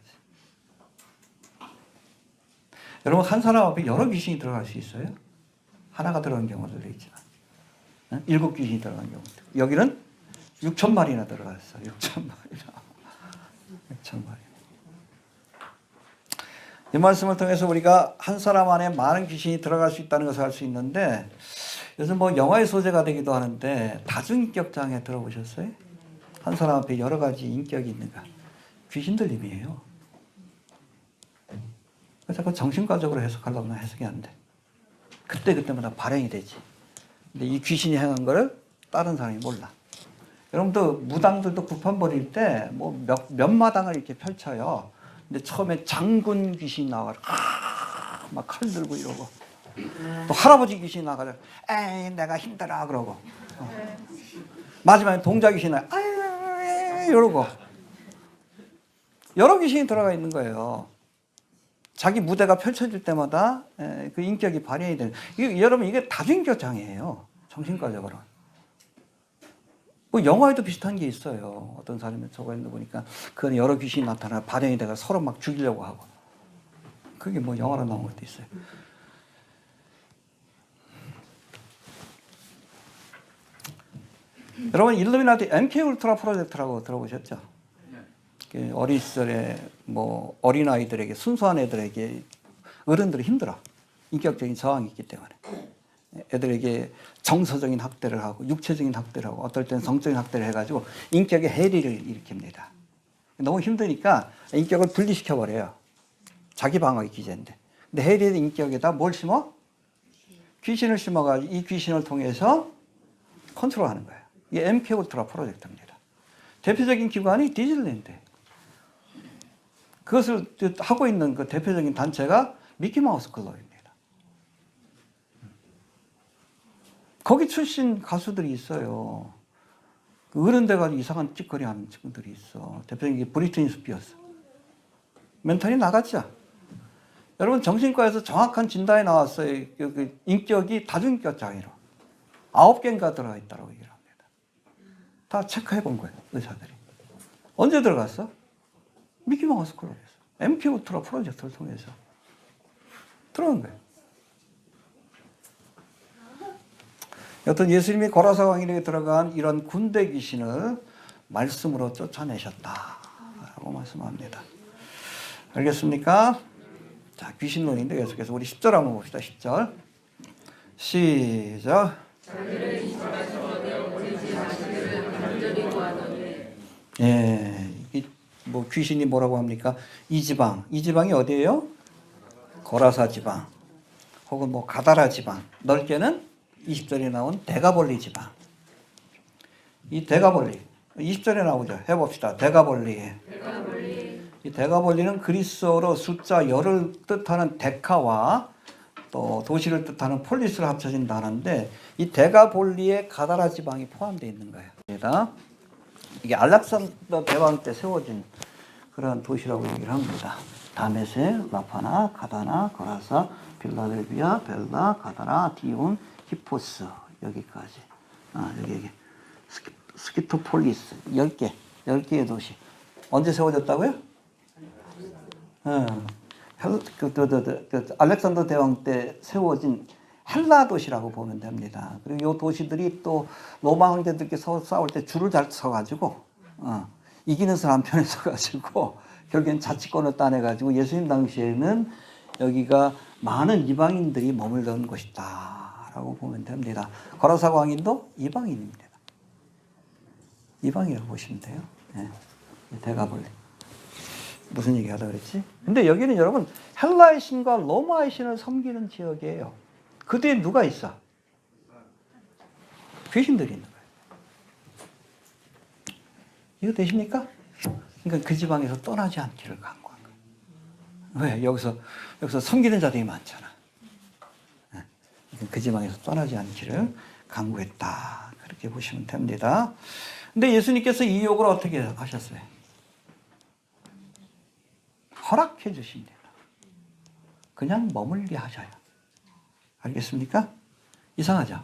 여러분 한 사람 앞에 여러 귀신이 들어갈 수 있어요? 하나가 들어간 경우도 있지만 7 귀신이 들어간 경우도 있고 여기는 6,000마리나 들어갔어. 6,000마리나. 6,000마리. 이 말씀을 통해서 우리가 한 사람 안에 많은 귀신이 들어갈 수 있다는 것을 알 수 있는데 요즘 뭐 영화의 소재가 되기도 하는데 다중인격장애 들어보셨어요? 한 사람 앞에 여러 가지 인격이 있는가. 귀신 들림이에요. 그래서 자꾸 정신과적으로 해석하려고 하면 해석이 안 돼. 그때마다 발행이 되지. 근데 이 귀신이 행한 거를 다른 사람이 몰라. 여러분도 무당들도 구판 벌일 때 뭐 몇 마당을 이렇게 펼쳐요. 근데 처음에 장군 귀신이 나와서 막 칼 들고 이러고 또 할아버지 귀신이 나가서 에이 내가 힘들어 그러고 마지막에 동자 귀신이 나와 아유 이러고 여러 귀신이 들어가 있는 거예요. 자기 무대가 펼쳐질 때마다 그 인격이 발현이 되는. 여러분 이게 다중인격 장애예요. 정신과적으로. 뭐 영화에도 비슷한 게 있어요. 어떤 사람이 저거 있는 거 보니까 그건 여러 귀신이 나타나 발현이 돼가 서로 막 죽이려고 하고. 그게 뭐 영화로 나온 것도 있어요. 여러분 일루미나티 MK 울트라 프로젝트라고 들어보셨죠? 어린 시절에 뭐 어린 아이들에게 순수한 애들에게 어른들이 힘들어. 인격적인 저항이 있기 때문에. 애들에게 정서적인 학대를 하고 육체적인 학대를 하고 어떨 때는 성적인 학대를 해가지고 인격의 해리를 일으킵니다. 너무 힘드니까 인격을 분리시켜버려요. 자기 방어의 기제인데. 근데 해리의 인격에다 뭘 심어? 귀신을 심어가지고 이 귀신을 통해서 컨트롤하는 거예요. 이게 MK 울트라 프로젝트입니다. 대표적인 기관이 디즈니랜드. 그것을 하고 있는 그 대표적인 단체가 미키마우스 클럽입니다. 거기 출신 가수들이 있어요. 그 어른돼 가지고 이상한 짓거리 하는 친구들이 있어. 대표적인 게 브리트니 스피어스. 멘탈이 나갔죠. 여러분 정신과에서 정확한 진단이 나왔어요. 그 인격이 다중인격 장애로 9개인가 들어가 있다고 얘기를 합니다. 다 체크해 본 거예요. 의사들이. 언제 들어갔어? 미키마우스 클럽에서. MK 울트라 프로젝트를 통해서 들어간 거예요. 여튼 예수님이 고라사 광야에 들어간 이런 군대 귀신을 말씀으로 쫓아내셨다라고 말씀합니다. 알겠습니까? 자, 귀신론인데 계속해서 우리 10절 한번 봅시다. 10절. 시작. 예, 뭐 귀신이 뭐라고 합니까? 이 지방이 어디예요? 고라사 지방, 혹은 뭐 가다라 지방. 넓게는 20절에 나온 데가볼리 지방. 이 데가볼리 20절에 나오죠. 해봅시다. 데가볼리. 이 데가볼리는 그리스어로 숫자 열을 뜻하는 데카와 또 도시를 뜻하는 폴리스를 합쳐진 단어인데 이 데가볼리에 가다라 지방이 포함되어 있는 거예요. 이게 알렉산더 대왕 때 세워진 그런 도시라고 얘기를 합니다. 다메세, 라파나, 가다나, 거라사, 빌라델비아, 벨라, 가다라, 디온, 히포스 여기까지. 여기 스키토폴리스 10개의 도시. 언제 세워졌다고요? 알렉산더 대왕 때 세워진 헬라 도시라고 보면 됩니다. 그리고 이 도시들이 또 로마 황제들께 싸울 때 줄을 잘 서가지고 이기는 사람 편에 서가지고 결국엔 자치권을 따내가지고 예수님 당시에는 여기가 많은 이방인들이 머물던 곳이다라고 보면 됩니다. 거라사 광인도 이방인입니다. 이방이라고 보시면 돼요. 네. 대가볼리. 무슨 얘기 하다 그랬지? 근데 여기는 여러분 헬라의 신과 로마의 신을 섬기는 지역이에요. 그 뒤에 누가 있어? 귀신들이 있는 거예요. 이거 되십니까? 그러니까 그 지방에서 떠나지 않기를 간구한 거예요. 왜? 여기서 섬기는 자들이 많잖아. 그 지방에서 떠나지 않기를 간구했다. 그렇게 보시면 됩니다. 근데 예수님께서 이 요구를 어떻게 하셨어요? 허락해 주십니다. 그냥 머물게 하셔요. 알겠습니까? 이상하죠?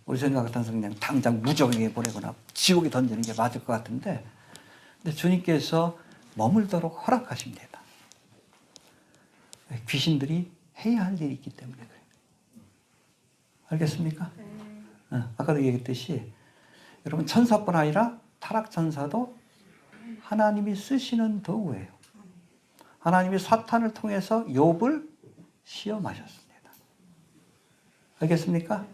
우리 생각 같아서 그냥 당장 무적에게 보내거나 지옥에 던지는 게 맞을 것 같은데 근데 주님께서 머물도록 허락하십니다. 귀신들이 해야 할 일이 있기 때문에 그래요. 알겠습니까? 아까도 얘기했듯이 여러분 천사뿐 아니라 타락천사도 하나님이 쓰시는 도구예요. 하나님이 사탄을 통해서 욥을 시험하셨습니다. 알겠습니까?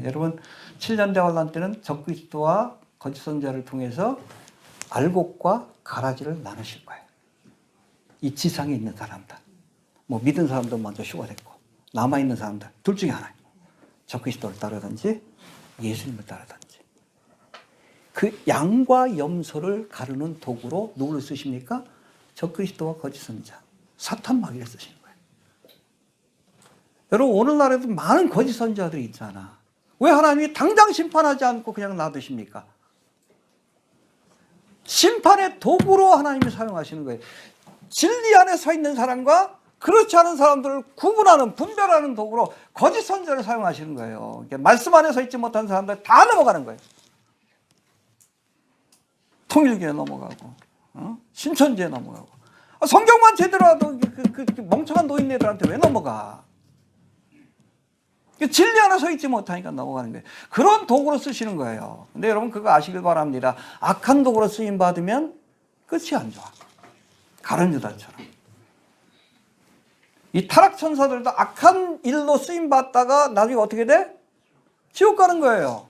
여러분 7년 대환란 때는 적그리스도와 거짓 선지자를 통해서 알곡과 가라지를 나누실 거예요. 이 지상에 있는 사람들, 뭐 믿은 사람도 먼저 휴가됐고 남아 있는 사람들 둘 중에 하나예요. 적그리스도를 따르든지 예수님을 따르든지. 그 양과 염소를 가르는 도구로 누구를 쓰십니까? 적그리스도와 거짓 선지자, 사탄 마귀를 쓰시는 거예요. 여러분 오늘날에도 많은 거짓 선지자들이 있잖아. 왜 하나님이 당장 심판하지 않고 그냥 놔두십니까? 심판의 도구로 하나님이 사용하시는 거예요. 진리 안에 서 있는 사람과 그렇지 않은 사람들을 구분하는, 분별하는 도구로 거짓 선지자를 사용하시는 거예요. 말씀 안에 서 있지 못한 사람들 다 넘어가는 거예요. 통일교에 넘어가고 신천지에 넘어가고 성경만 제대로 하도 그 멍청한 노인네들한테 왜 넘어가? 진리 안에 서 있지 못하니까 넘어가는 거예요. 그런 도구로 쓰시는 거예요. 근데 여러분 그거 아시길 바랍니다. 악한 도구로 쓰임 받으면 끝이 안 좋아. 가룟 유다처럼. 이 타락 천사들도 악한 일로 쓰임 받다가 나중에 어떻게 돼? 지옥 가는 거예요.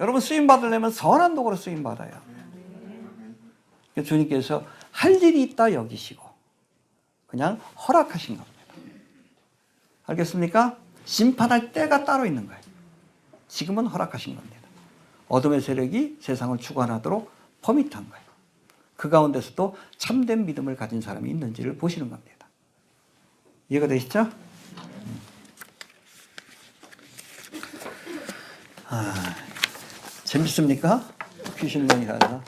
여러분 쓰임 받으려면 선한 도구로 쓰임 받아요. 주님께서 할 일이 있다 여기시고 그냥 허락하신 겁니다. 알겠습니까? 심판할 때가 따로 있는 거예요. 지금은 허락하신 겁니다. 어둠의 세력이 세상을 주관하도록 퍼밋한 거예요. 그 가운데서도 참된 믿음을 가진 사람이 있는지를 보시는 겁니다. 이해가 되시죠? 재밌습니까? 귀신론이라서.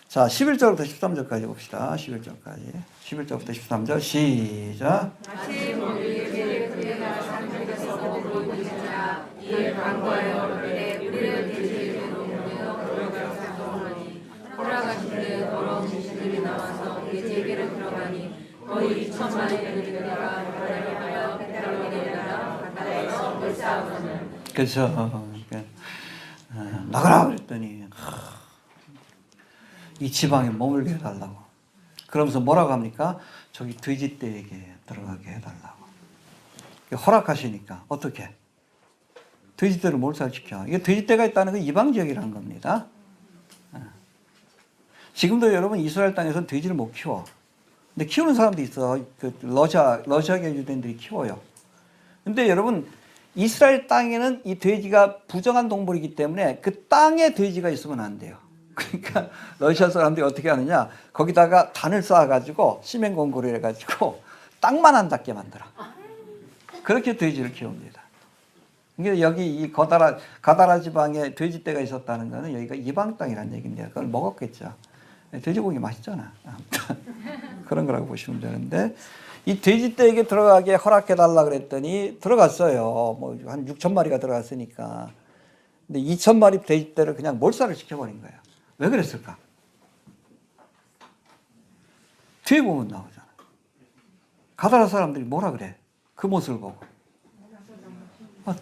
자, 11절부터 13절까지 봅시다. 11절까지. 11절부터 13절 시작. 마치 우리에게 그대가 산들에서 보고 있으나 이에 간과하여 우리를 대지에 놓으며 돌아갈 사정하니 돌아가시되 더러운 귀신들이 나와서 대지에게로 들어가니 거의 2천만이 되는 그대가 바다에 가여 배탈로 내려라 바다에서 불사하거늘. 그래서 나가라 그랬더니 이 지방에 머물게 해달라고. 그러면서 뭐라고 합니까? 저기 돼지떼에게 들어가게 해달라고. 허락하시니까 어떻게? 돼지떼를 몰살시켜. 이게 돼지떼가 있다는 건 이방 지역이라는 겁니다. 지금도 여러분 이스라엘 땅에서는 돼지를 못 키워. 근데 키우는 사람도 있어. 그 러시아계 유대인들이 키워요. 근데 여러분 이스라엘 땅에는 이 돼지가 부정한 동물이기 때문에 그 땅에 돼지가 있으면 안 돼요. 그러니까 러시아 사람들이 어떻게 하느냐, 거기다가 단을 쌓아가지고 시멘 공고를 해가지고 땅만 안 닿게 만들어. 그렇게 돼지를 키웁니다. 그러니까 여기 이 가다라 지방에 돼지떼가 있었다는 거는 여기가 이방 땅이라는 얘기인데 그걸 먹었겠죠. 돼지고기 맛있잖아. 그런 거라고 보시면 되는데 이 돼지떼에게 들어가게 허락해달라 그랬더니 들어갔어요. 뭐 한 6천 마리가 들어갔으니까. 근데 2천 마리 돼지떼를 그냥 몰살을 시켜버린 거예요. 왜 그랬을까? 뒤에 보면 나오잖아. 가다라 사람들이 뭐라 그래? 그 모습을 보고.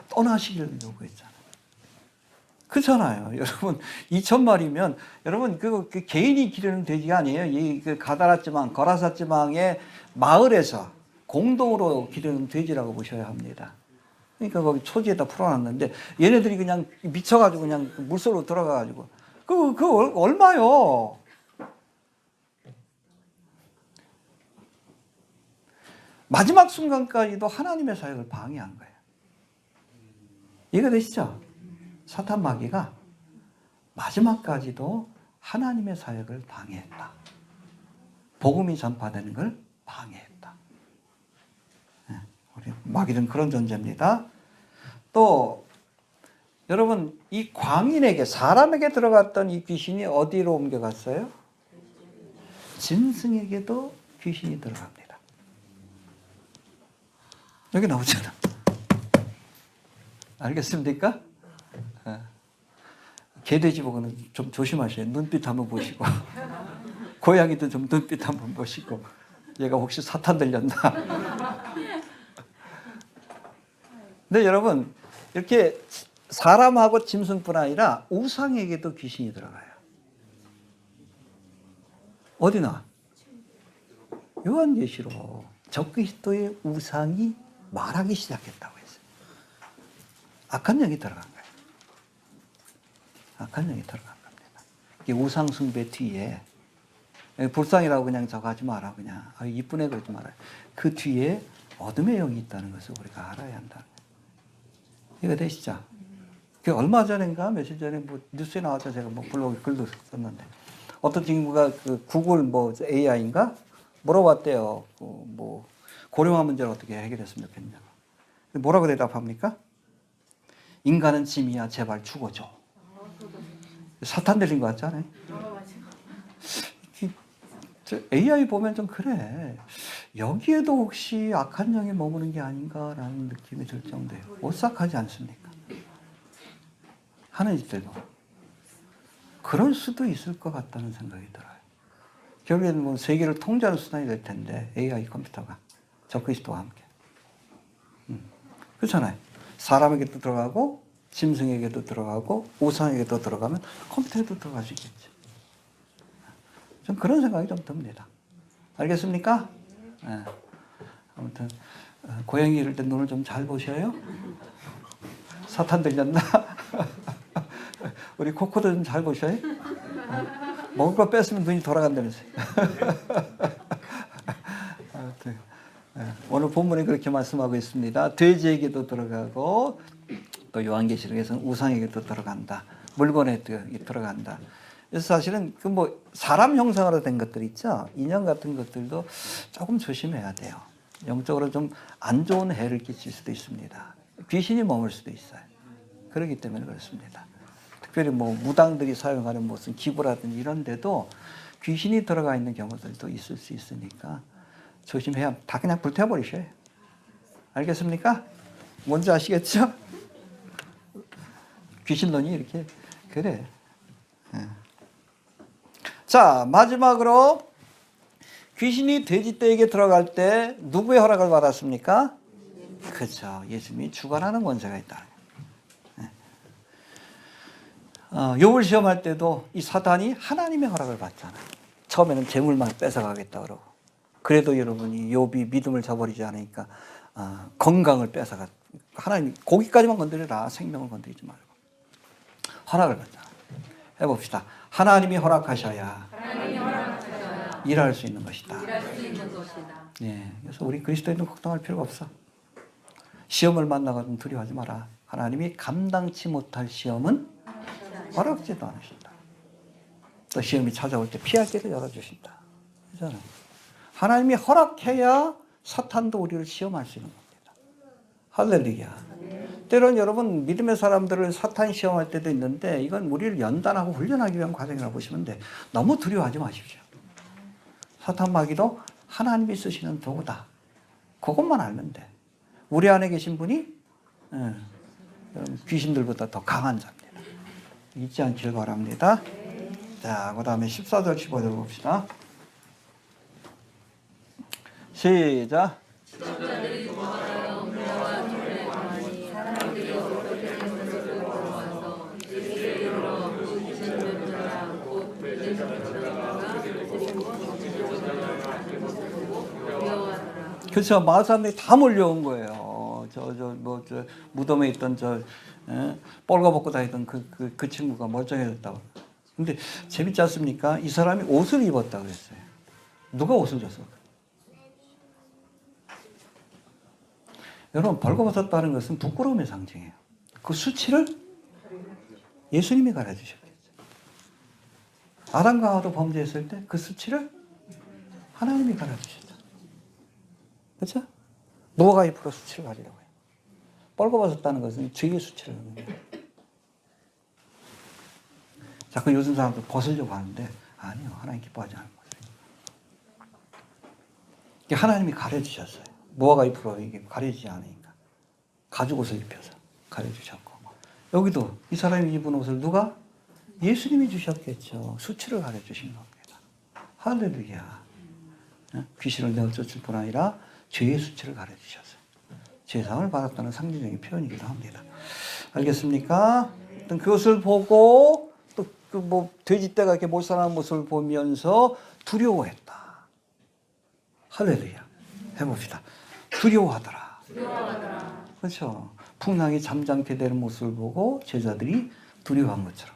떠나시기를 요구했잖아요. 그렇잖아요. 여러분, 2천 마리면, 여러분, 그 개인이 기르는 돼지가 아니에요. 이 가다라 지방, 거라사 지방의 마을에서 공동으로 기르는 돼지라고 보셔야 합니다. 그러니까 거기 초지에다 풀어놨는데, 얘네들이 그냥 미쳐가지고 그냥 물속으로 들어가가지고, 얼마요? 마지막 순간까지도 하나님의 사역을 방해한 거예요. 이해가 되시죠? 사탄 마귀가 마지막까지도 하나님의 사역을 방해했다. 복음이 전파되는 걸 방해했다. 우리 마귀는 그런 존재입니다. 또 여러분 이 광인에게 사람에게 들어갔던 이 귀신이 어디로 옮겨갔어요? 짐승에게도 귀신이 들어갑니다. 여기 나오잖아. 알겠습니까? 개돼지 보고는 좀 조심하셔요. 눈빛 한번 보시고 고양이도 좀 눈빛 한번 보시고 얘가 혹시 사탄 들렸나? 근데 여러분 이렇게 사람하고 짐승뿐 아니라 우상에게도 귀신이 들어가요. 어디나? 요한계시록 적그리스도의 우상이 말하기 시작했다고 했어요. 악한 영이 들어간 거예요. 악한 영이 들어간 겁니다. 이게 우상 숭배 뒤에 불상이라고 그냥 저거 하지 마라. 그냥 이쁜 애 그러지 말아요. 그 뒤에 어둠의 영이 있다는 것을 우리가 알아야 한다는 거예요. 이해가 되시죠? 그 얼마 전인가 며칠 전에 뭐 뉴스에 나왔죠. 제가 뭐 블로그에 글도 썼는데 어떤 친구가 그 구글 뭐 AI인가 물어봤대요. 뭐 고령화 문제를 어떻게 해결했으면 좋겠냐고. 뭐라고 대답합니까? 인간은 짐이야. 제발 죽어줘. 사탄 들린 것 같지 않아요? AI 보면 좀 그래. 여기에도 혹시 악한 영이 머무는 게 아닌가라는 느낌이 들 정도예요. 오싹하지 않습니까? 하는 짓들도. 그럴 수도 있을 것 같다는 생각이 들어요. 결국에는 뭐 세계를 통제하는 수단이 될 텐데 AI 컴퓨터가 적그리스도와 함께. 그렇잖아요. 사람에게도 들어가고 짐승에게도 들어가고 우상에게도 들어가면 컴퓨터에도 들어갈 수 있겠죠. 좀 그런 생각이 좀 듭니다. 알겠습니까? 네. 아무튼 고양이 이럴 때 눈을 좀 잘 보셔요. 사탄 들렸나? 우리 코코도 좀 잘 보셔요. 먹을 거 뺐으면 눈이 돌아간다면서요. 아무튼 오늘 본문에 그렇게 말씀하고 있습니다. 돼지에게도 들어가고 또 요한계시록에서는 우상에게도 들어간다. 물건에도 들어간다. 그래서 사실은 그 뭐 사람 형상으로 된 것들 있죠. 인형 같은 것들도 조금 조심해야 돼요. 영적으로 좀 안 좋은 해를 끼칠 수도 있습니다. 귀신이 머물 수도 있어요. 그렇기 때문에 그렇습니다. 특별히 뭐 무당들이 사용하는 무슨 기부라든지 이런 데도 귀신이 들어가 있는 경우들도 있을 수 있으니까 조심해야 다 그냥 불태워버리셔요. 알겠습니까? 뭔지 아시겠죠? 귀신론이 이렇게 그래. 자, 마지막으로 귀신이 돼지떼에게 들어갈 때 누구의 허락을 받았습니까? 그렇죠. 예수님이 주관하는 권세가 있다. 욥을 시험할 때도 이 사단이 하나님의 허락을 받잖아요. 처음에는 재물만 뺏어가겠다 그러고 그래도 여러분이 욥이 믿음을 저버리지 않으니까 건강을 뺏어가. 하나님 고기까지만 건드려라. 생명을 건드리지 말고. 허락을 받잖아. 해봅시다. 하나님이 허락하셔야 일할 수 있는 것이다. 네, 그래서 우리 그리스도인은 걱정할 필요가 없어. 시험을 만나거든 두려워하지 마라. 하나님이 감당치 못할 시험은 허락지도 않으신다. 또 시험이 찾아올 때 피할 길을 열어주신다. 그렇잖아요. 하나님이 허락해야 사탄도 우리를 시험할 수 있는 겁니다. 할렐루야. 때론 여러분 믿음의 사람들을 사탄이 시험할 때도 있는데 이건 우리를 연단하고 훈련하기 위한 과정이라고 보시면 돼. 너무 두려워하지 마십시오. 사탄 마귀도 하나님이 쓰시는 도구다. 그것만 알면 돼. 우리 안에 계신 분이 귀신들보다 더 강한 자입니다. 잊지 않길 바랍니다. 자, 그 다음에 14절 15절 봅시다. 시작. 그렇죠. 마을 사람들이 다 몰려온 거예요. 무덤에 있던 뻘거벗고 다니던 그 친구가 멀쩡해졌다고. 근데 재밌지 않습니까? 이 사람이 옷을 입었다고 그랬어요. 누가 옷을 줬어? 여러분, 벌거벗었다는 것은 부끄러움의 상징이에요. 그 수치를 예수님이 가르쳐주셨겠죠. 아담과 하와도 범죄했을 때 그 수치를 하나님이 가르쳐주셨죠. 그렇죠? 노아가 입으로 수치를 가리려고 해요. 벌거벗었다는 것은 죄의 수치를 하는 거예요. 자꾸 요즘 사람들 벗으려고 하는데 아니요. 하나님 기뻐하지 않는 거예요. 하나님이 가려주셨어요. 노아가 입으로 이게 가려지지 않으니까 가죽 옷을 입혀서 가려주셨고, 여기도 이 사람이 입은 옷을 누가? 예수님이 주셨겠죠. 수치를 가려주신 겁니다. 할렐루야. 귀신을 내어 쫓을 뿐 아니라 죄의 수치를 가려주셨어요. 죄사함을 받았다는 상징적인 표현이기도 합니다. 알겠습니까? 그것을 보고 또 돼지떼가 이렇게 몰살하는 모습을 보면서 두려워했다. 할렐루야. 해봅시다. 두려워하더라. 그렇죠. 풍랑이 잠잠게 되는 모습을 보고 제자들이 두려워한 것처럼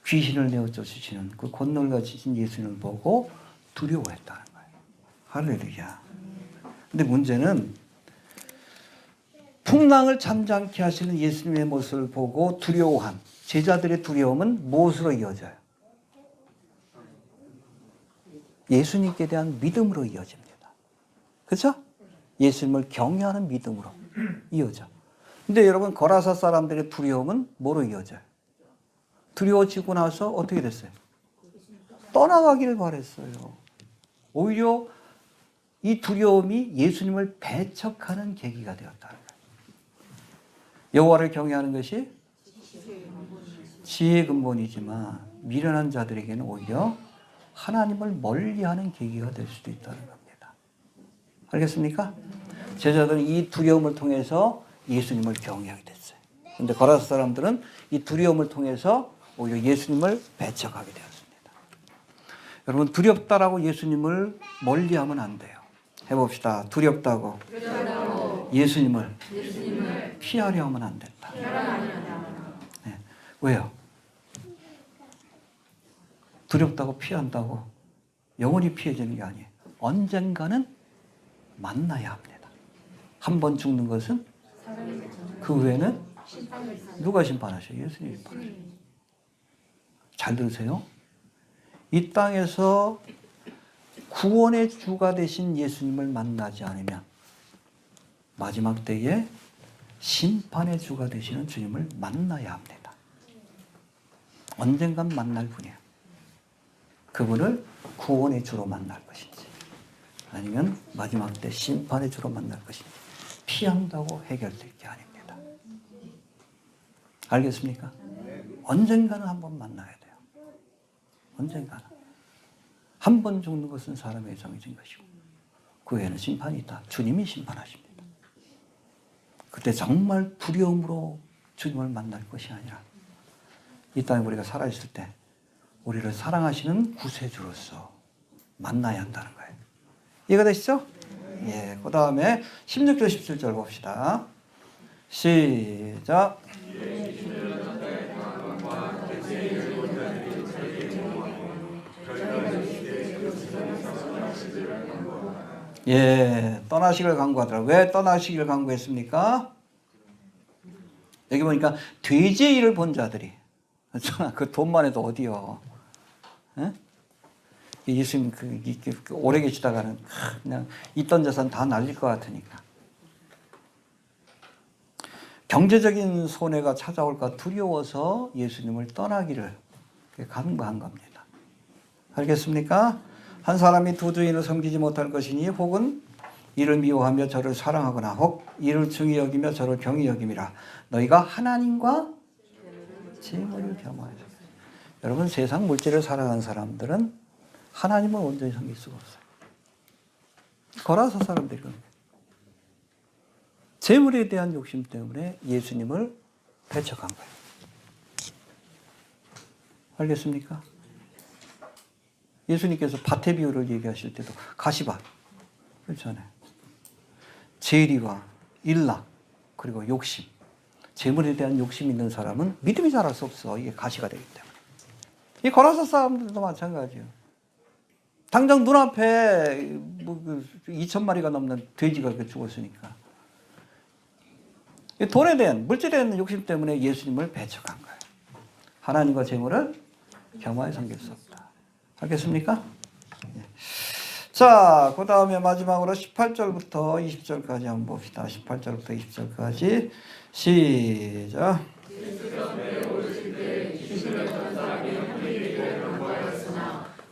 귀신을 내어 쫓으시는 그 권능을 가지신 예수님을 보고 두려워했다는 거예요. 할렐루야. 근데 문제는 풍랑을 잠잠케 하시는 예수님의 모습을 보고 두려워한 제자들의 두려움은 무엇으로 이어져요? 예수님께 대한 믿음으로 이어집니다. 그렇죠? 예수님을 경외하는 믿음으로 이어져. 근데 여러분, 거라사 사람들의 두려움은 뭐로 이어져요? 두려워지고 나서 어떻게 됐어요? 떠나가기를 바랬어요. 오히려 이 두려움이 예수님을 배척하는 계기가 되었다는 거예요. 여호와를 경외하는 것이 지혜의 근본이지만 미련한 자들에게는 오히려 하나님을 멀리하는 계기가 될 수도 있다는 겁니다. 알겠습니까? 제자들은 이 두려움을 통해서 예수님을 경외하게 됐어요. 그런데 거라사 사람들은 이 두려움을 통해서 오히려 예수님을 배척하게 되었습니다. 여러분, 두렵다라고 예수님을 멀리하면 안 돼요. 해봅시다. 두렵다고 예수님을 피하려 하면 안 된다. 네. 왜요? 두렵다고 피한다고 영원히 피해지는 게 아니에요. 언젠가는 만나야 합니다. 한 번 죽는 것은 그 후에는 누가 심판하셔요? 예수님이 심판하셔요. 잘 들으세요. 이 땅에서 구원의 주가 되신 예수님을 만나지 않으면 마지막 때에 심판의 주가 되시는 주님을 만나야 합니다. 언젠간 만날 분이에요. 그분을 구원의 주로 만날 것인지 아니면 마지막 때 심판의 주로 만날 것인지 피한다고 해결될 게 아닙니다. 알겠습니까? 언젠가는 한번 만나야 돼요. 언젠가는. 한 번 죽는 것은 사람의 정해진 것이고 그 후에는 심판이 있다. 주님이 심판하십니다. 그때 정말 두려움으로 주님을 만날 것이 아니라 이 땅에 우리가 살아있을 때 우리를 사랑하시는 구세주로서 만나야 한다는 거예요. 이해가 되시죠? 예. 그 다음에 16절 17절 봅시다. 시작. 예, 떠나시기를 간구하더라. 왜 떠나시기를 간구했습니까? 여기 보니까 돼지의 일을 본 자들이, 그 돈만 해도 어디요? 예? 예수님 오래 계시다가는 그냥 있던 재산 다 날릴 것 같으니까. 경제적인 손해가 찾아올까 두려워서 예수님을 떠나기를 강구한 겁니다. 알겠습니까? 한 사람이 두 주인을 섬기지 못할 것이니 혹은 이를 미워하며 저를 사랑하거나 혹 이를 중히 여기며 저를 경히 여김이라. 너희가 하나님과 재물을 겸하여서. 여러분 세상 물질을 사랑하는 사람들은 하나님을 온전히 섬길 수가 없어요. 거라서 사람들이 그런 거예요. 재물에 대한 욕심 때문에 예수님을 배척한 거예요. 알겠습니까? 예수님께서 밭의 비유를 얘기하실 때도 가시밭, 그렇잖아요. 재리와 일락, 그리고 욕심. 재물에 대한 욕심 있는 사람은 믿음이 자랄 수 없어. 이게 가시가 되기 때문에. 이 거라사 사람들도 마찬가지예요. 당장 눈앞에 2,000마리가 넘는 돼지가 죽었으니까. 돈에 대한, 물질에 대한 욕심 때문에 예수님을 배척한 거예요. 하나님과 재물을 겸하여 섬길 수 없다. 알겠습니까? 자, 그 다음에 마지막으로 18절부터 20절까지 한번 봅시다. 18절부터 20절까지 시작.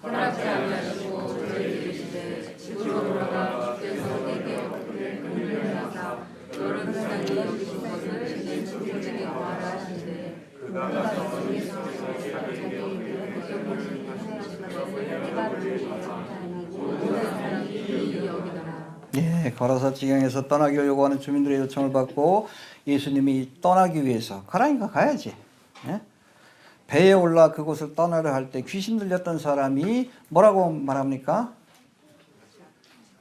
허락지 아니하시고 저희를 이르시되 집으로 돌아가 주께서 내게 어떻게 은혜를 하사 너를 세상에 주신 것을 내 친구에게 구하라 하시되 그가 말씀에서 자기 일을 그것을 행하시되 내가 그를 모든 사람이 이익이 여기더라. 예, 거라사 지경에서 떠나기를 요구하는 주민들의 요청을 받고 예수님이 떠나기 위해서 가라니까 가야지. 예? 배에 올라 그곳을 떠나려 할 때 귀신 들렸던 사람이 뭐라고 말합니까?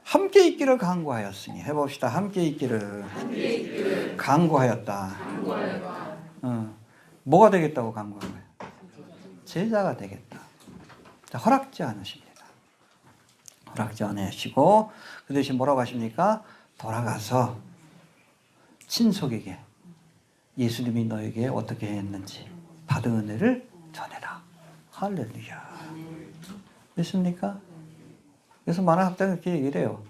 함께 있기를 간구하였으니. 해봅시다. 함께 있기를 간구하였다. 뭐가 되겠다고 간구한 거예요? 제자가 되겠다. 자, 허락지 않으십니다. 허락지 않으시고 그 대신 뭐라고 하십니까? 돌아가서 친속에게 예수님이 너에게 어떻게 했는지 받은 은혜를 전해라. 할렐루야. 믿습니까? 그래서 많은 학자는 이렇게 얘기를 해요.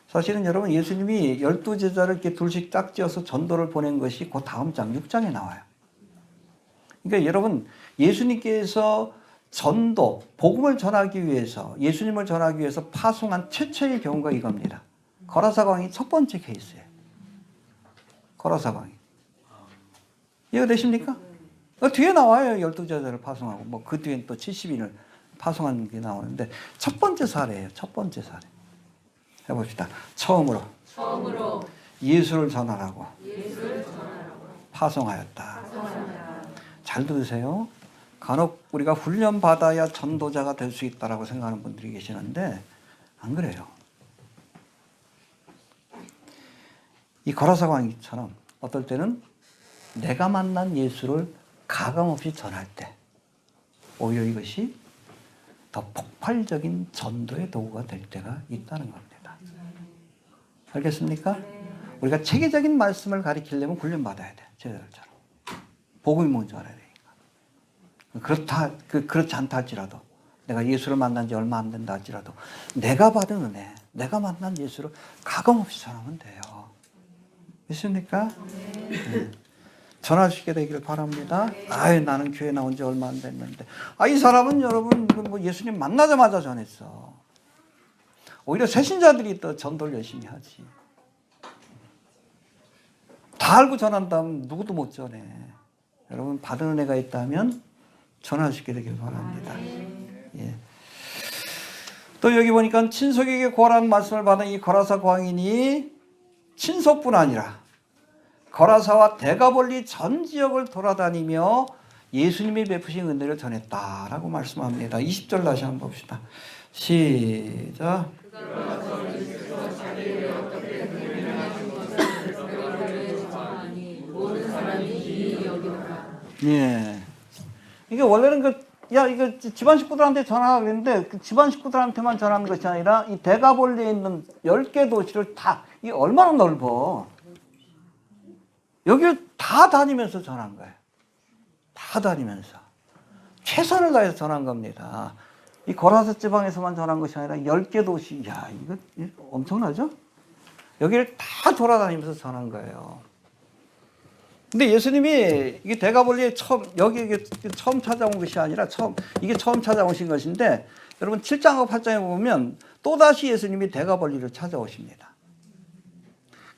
사실은 여러분 예수님이 12제자를 이렇게 둘씩 짝지어서 전도를 보낸 것이 그 다음 장 6장에 나와요. 그러니까 여러분 예수님께서 전도, 복음을 전하기 위해서 예수님을 전하기 위해서 파송한 최초의 경우가 이겁니다. 거라사 광이 첫 번째 케이스예요. 거라사 광이. 이해되십니까? 뒤에 나와요. 12제자를 파송하고 뭐 그 뒤엔 또 70인을 파송하는 게 나오는데 첫 번째 사례예요. 첫 번째 사례. 해봅시다. 처음으로 예수를 전하라고 파송하였다. 잘 들으세요. 간혹 우리가 훈련받아야 전도자가 될 수 있다라고 생각하는 분들이 계시는데 안 그래요. 이 거라사 광이처럼 어떨 때는 내가 만난 예수를 가감없이 전할 때 오히려 이것이 더 폭발적인 전도의 도구가 될 때가 있다는 겁니다. 알겠습니까? 우리가 체계적인 말씀을 가리키려면 훈련받아야 돼. 제자들처럼. 복음이 뭔지 알아야 되니까. 그렇지 않다 할지라도 내가 예수를 만난 지 얼마 안 된다 할지라도 내가 받은 은혜, 내가 만난 예수를 가감없이 전하면 돼요. 믿습니까? 네. 전할 수 있게 되기를 바랍니다. 나는 교회 나온 지 얼마 안 됐는데. 이 사람은 여러분 뭐 예수님 만나자마자 전했어. 오히려 새신자들이 더 전도를 열심히 하지. 다 알고 전한다면 누구도 못 전해. 여러분 받은 은혜가 있다면 전할 수 있게 되기를 바랍니다. 예. 또 여기 보니까 친속에게 구하라는 말씀을 받은 이 거라사 광인이 친속뿐 아니라 거라사와 대가볼리 전 지역을 돌아다니며 예수님이 베푸신 은혜를 전했다라고 말씀합니다. 20절 다시 한번 봅시다. 시작. 예. 이게 원래는 이거 집안 식구들한테 전하라 그랬는데 그 집안 식구들한테만 전하는 것이 아니라 이 대가볼리에 있는 10개 도시를 다, 이게 얼마나 넓어. 여기를 다 다니면서 전한 거예요. 다 다니면서. 최선을 다해서 전한 겁니다. 이 거라사 지방에서만 전한 것이 아니라 10개 도시, 야, 이거 엄청나죠? 여기를 다 돌아다니면서 전한 거예요. 근데 예수님이 이게 대가볼리에 여기 처음 찾아온 것이 아니라 이게 처음 찾아오신 것인데, 여러분 7장하고 8장에 보면 또다시 예수님이 대가볼리를 찾아오십니다.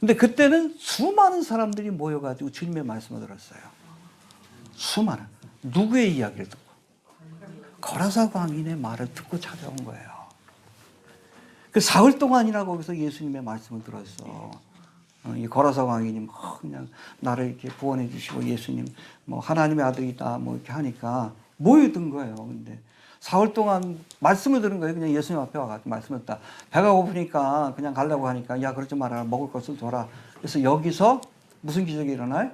근데 그때는 수많은 사람들이 모여가지고 주님의 말씀을 들었어요. 수많은. 누구의 이야기를 듣고? 거라사 광인의 말을 듣고 찾아온 거예요. 그 사흘 동안이나 거기서 예수님의 말씀을 들었어. 이 거라사 광인이 그냥 나를 이렇게 구원해 주시고 예수님 하나님의 아들이다 이렇게 하니까 모여든 거예요. 근데 사흘 동안 말씀을 들은 거예요. 그냥 예수님 앞에 와가지고 말씀을 듣다. 배가 고프니까 그냥 가려고 하니까 야, 그러지 마라. 먹을 것을 줘라. 그래서 여기서 무슨 기적이 일어나요?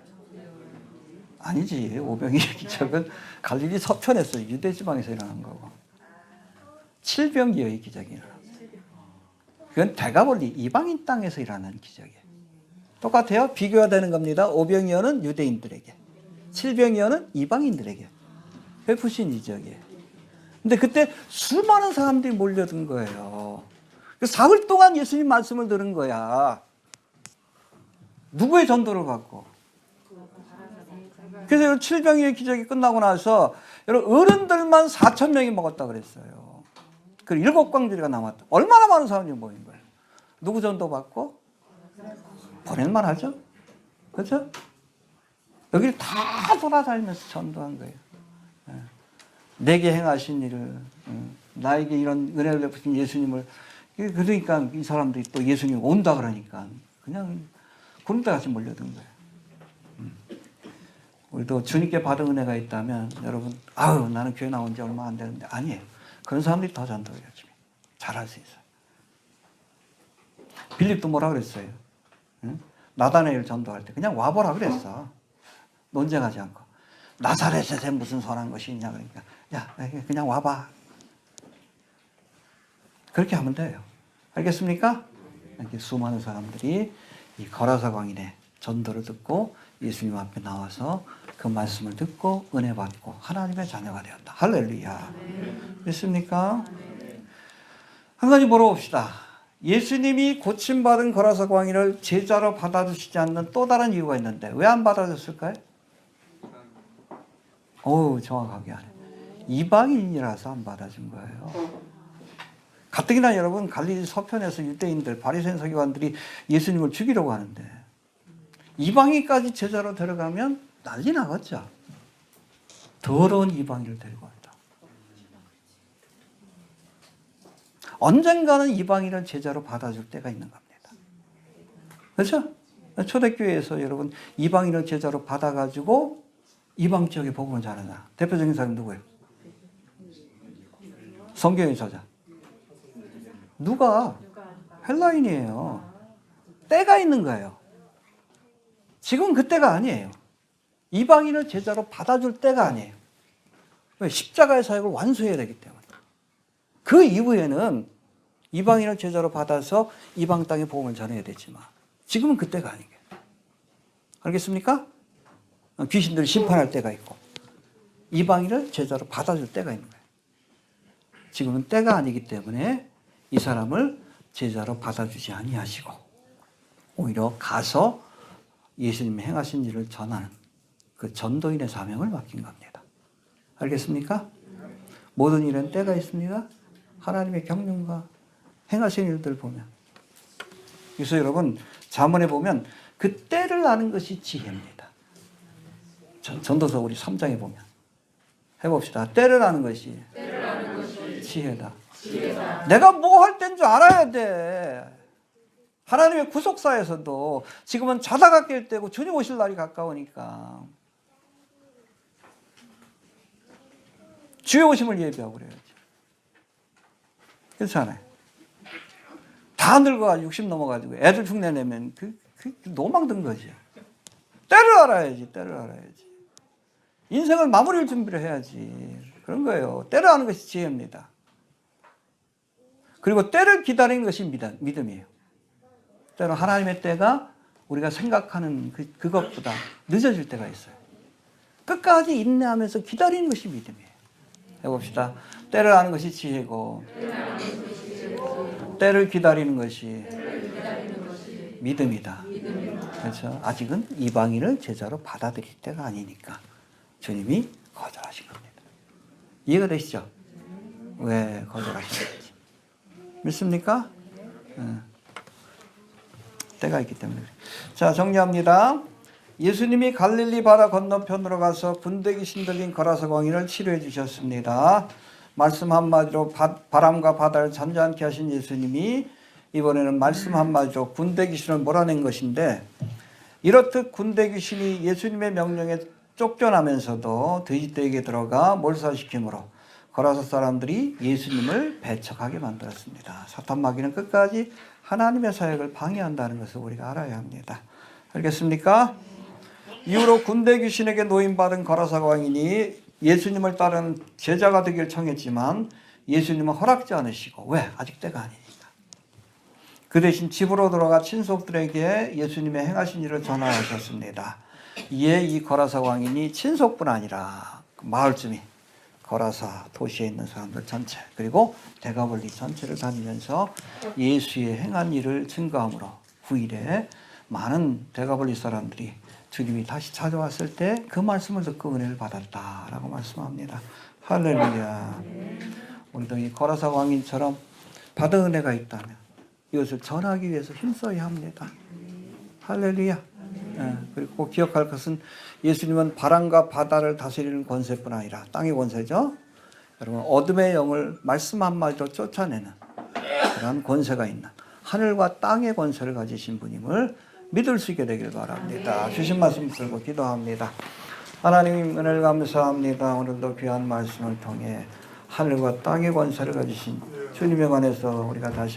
아니지. 오병이의 기적은 갈릴리 서편에서 유대 지방에서 일어난 거고. 칠병기의 기적이 일어났어요. 그건 대가볼리 이방인 땅에서 일어나는 기적이에요. 똑같아요. 비교가 되는 겁니다. 오병이어는 유대인들에게, 칠병이어는 이방인들에게 베푸신 이적이에요. 근데 그때 수많은 사람들이 몰려든 거예요. 사흘 동안 예수님 말씀을 들은 거야. 누구의 전도를 받고? 그래서 칠병이의 기적이 끝나고 나서 여러분 어른들만 4,000명이 먹었다 그랬어요. 그리고 7광주리가 남았다. 얼마나 많은 사람들이 모인 거예요. 누구 전도 받고? 보낼만 하죠? 그렇죠? 여기를 다 돌아다니면서 전도한 거예요. 내게 행하신 일을, 나에게 이런 은혜를 베푸신 예수님을, 그러니까 이 사람들이 또 예수님 온다 그러니까 그냥 구름대같이 몰려든 거예요. 우리도 주님께 받은 은혜가 있다면 여러분, 아유 나는 교회 나온 지 얼마 안 되는데, 아니에요. 그런 사람들이 더 전도를 열심히 잘할 수 있어요. 빌립도 뭐라 그랬어요? 나다나엘 전도할 때 그냥 와보라 그랬어. 논쟁하지 않고. 나사렛에서 무슨 선한 것이 있냐 그러니까 야 그냥 와봐. 그렇게 하면 돼요. 알겠습니까? 이렇게 수많은 사람들이 이 거라사 광인의 전도를 듣고 예수님 앞에 나와서 그 말씀을 듣고 은혜 받고 하나님의 자녀가 되었다. 할렐루야. 됐습니까? 한 가지 물어봅시다. 예수님이 고침받은 거라사 광인을 제자로 받아주시지 않는 또 다른 이유가 있는데 왜 안 받아줬을까요? 정확하게 하네. 이방인이라서 안 받아준 거예요. 가뜩이나 여러분 갈릴리 서편에서 유대인들 바리새인 서기관들이 예수님을 죽이려고 하는데 이방인까지 제자로 데려가면 난리 나겠죠. 더러운 이방인을 데리고 왔다. 언젠가는 이방인을 제자로 받아줄 때가 있는 겁니다. 그렇죠? 초대교회에서 여러분 이방인을 제자로 받아가지고 이방 지역에 복음을 전하자. 대표적인 사람이 누구예요? 성경의 저자. 누가? 헬라인이에요. 때가 있는 거예요. 지금 그때가 아니에요. 이방인을 제자로 받아줄 때가 아니에요. 왜? 십자가의 사역을 완수해야 되기 때문에. 그 이후에는 이방인을 제자로 받아서 이방 땅에 복음을 전해야 되지만 지금은 그때가 아니에요. 알겠습니까? 귀신들을 심판할 때가 있고 이방인을 제자로 받아줄 때가 있는 거예요. 지금은 때가 아니기 때문에 이 사람을 제자로 받아주지 아니하시고 오히려 가서 예수님이 행하신 일을 전하는 그 전도인의 사명을 맡긴 겁니다. 알겠습니까? 모든 일은 때가 있습니다. 하나님의 경륜과 행하신 일들 보면. 그래서 여러분 잠언에 보면 그 때를 아는 것이 지혜입니다. 전도서 우리 3장에 보면 해봅시다. 때를 아는 것이 지혜다. 내가 뭐 할 때인 줄 알아야 돼. 하나님의 구속사에서도 지금은 자다가 깰 때고 주님 오실 날이 가까우니까 주의 오심을 예비하고 그래야지. 그렇잖아요. 다 늙어가지고 60 넘어가지고 애들 흉내내면 그 노망 든 거지. 때를 알아야지. 때를 알아야지. 인생을 마무리할 준비를 해야지. 그런 거예요. 때를 아는 것이 지혜입니다. 그리고 때를 기다리는 것이 믿음이에요. 때로 하나님의 때가 우리가 생각하는 그것보다 늦어질 때가 있어요. 끝까지 인내하면서 기다리는 것이 믿음이에요. 해봅시다. 때를 아는 것이 지혜고 때를 기다리는 것이 믿음이다. 그렇죠? 아직은 이방인을 제자로 받아들일 때가 아니니까 주님이 거절하신 겁니다. 이해가 되시죠? 왜 거절하시는지. 믿습니까? 때가 있기 때문에. 자, 정리합니다. 예수님이 갈릴리 바다 건너편으로 가서 군대 귀신 들린 거라사 광인을 치료해 주셨습니다. 말씀 한마디로 바람과 바다를 잔잔케 하신 예수님이 이번에는 말씀 한마디로 군대 귀신을 몰아낸 것인데, 이렇듯 군대 귀신이 예수님의 명령에 쫓겨나면서도 돼지떼에게 들어가 몰살시키므로 거라사 사람들이 예수님을 배척하게 만들었습니다. 사탄 마귀는 끝까지 하나님의 사역을 방해한다는 것을 우리가 알아야 합니다. 알겠습니까? 이후로 군대 귀신에게 노임받은 거라사 광인이 예수님을 따르는 제자가 되길 청했지만 예수님은 허락지 않으시고, 왜? 아직 때가 아니니까. 그 대신 집으로 돌아가 친속들에게 예수님의 행하신 일을 전하셨습니다. 이에 이 거라사 광인이 친속뿐 아니라 마을쯤이 거라사 도시에 있는 사람들 전체, 그리고 데가볼리 전체를 다니면서 예수의 행한 일을 증거함으로 9일에 많은 데가볼리 사람들이 주님이 다시 찾아왔을 때 그 말씀을 듣고 은혜를 받았다라고 말씀합니다. 할렐루야. 우리도 이 거라사 광인처럼 받은 은혜가 있다면 이것을 전하기 위해서 힘써야 합니다. 할렐루야. 그리고 꼭 기억할 것은 예수님은 바람과 바다를 다스리는 권세뿐 아니라 땅의 권세죠. 여러분, 어둠의 영을 말씀 한마디로 쫓아내는 그런 권세가 있는 하늘과 땅의 권세를 가지신 분임을 믿을 수 있게 되길 바랍니다. 주신 말씀 들고 기도합니다. 하나님 은혜를 감사합니다. 오늘도 귀한 말씀을 통해 하늘과 땅의 권세를 가지신 주님에 관해서 우리가 다시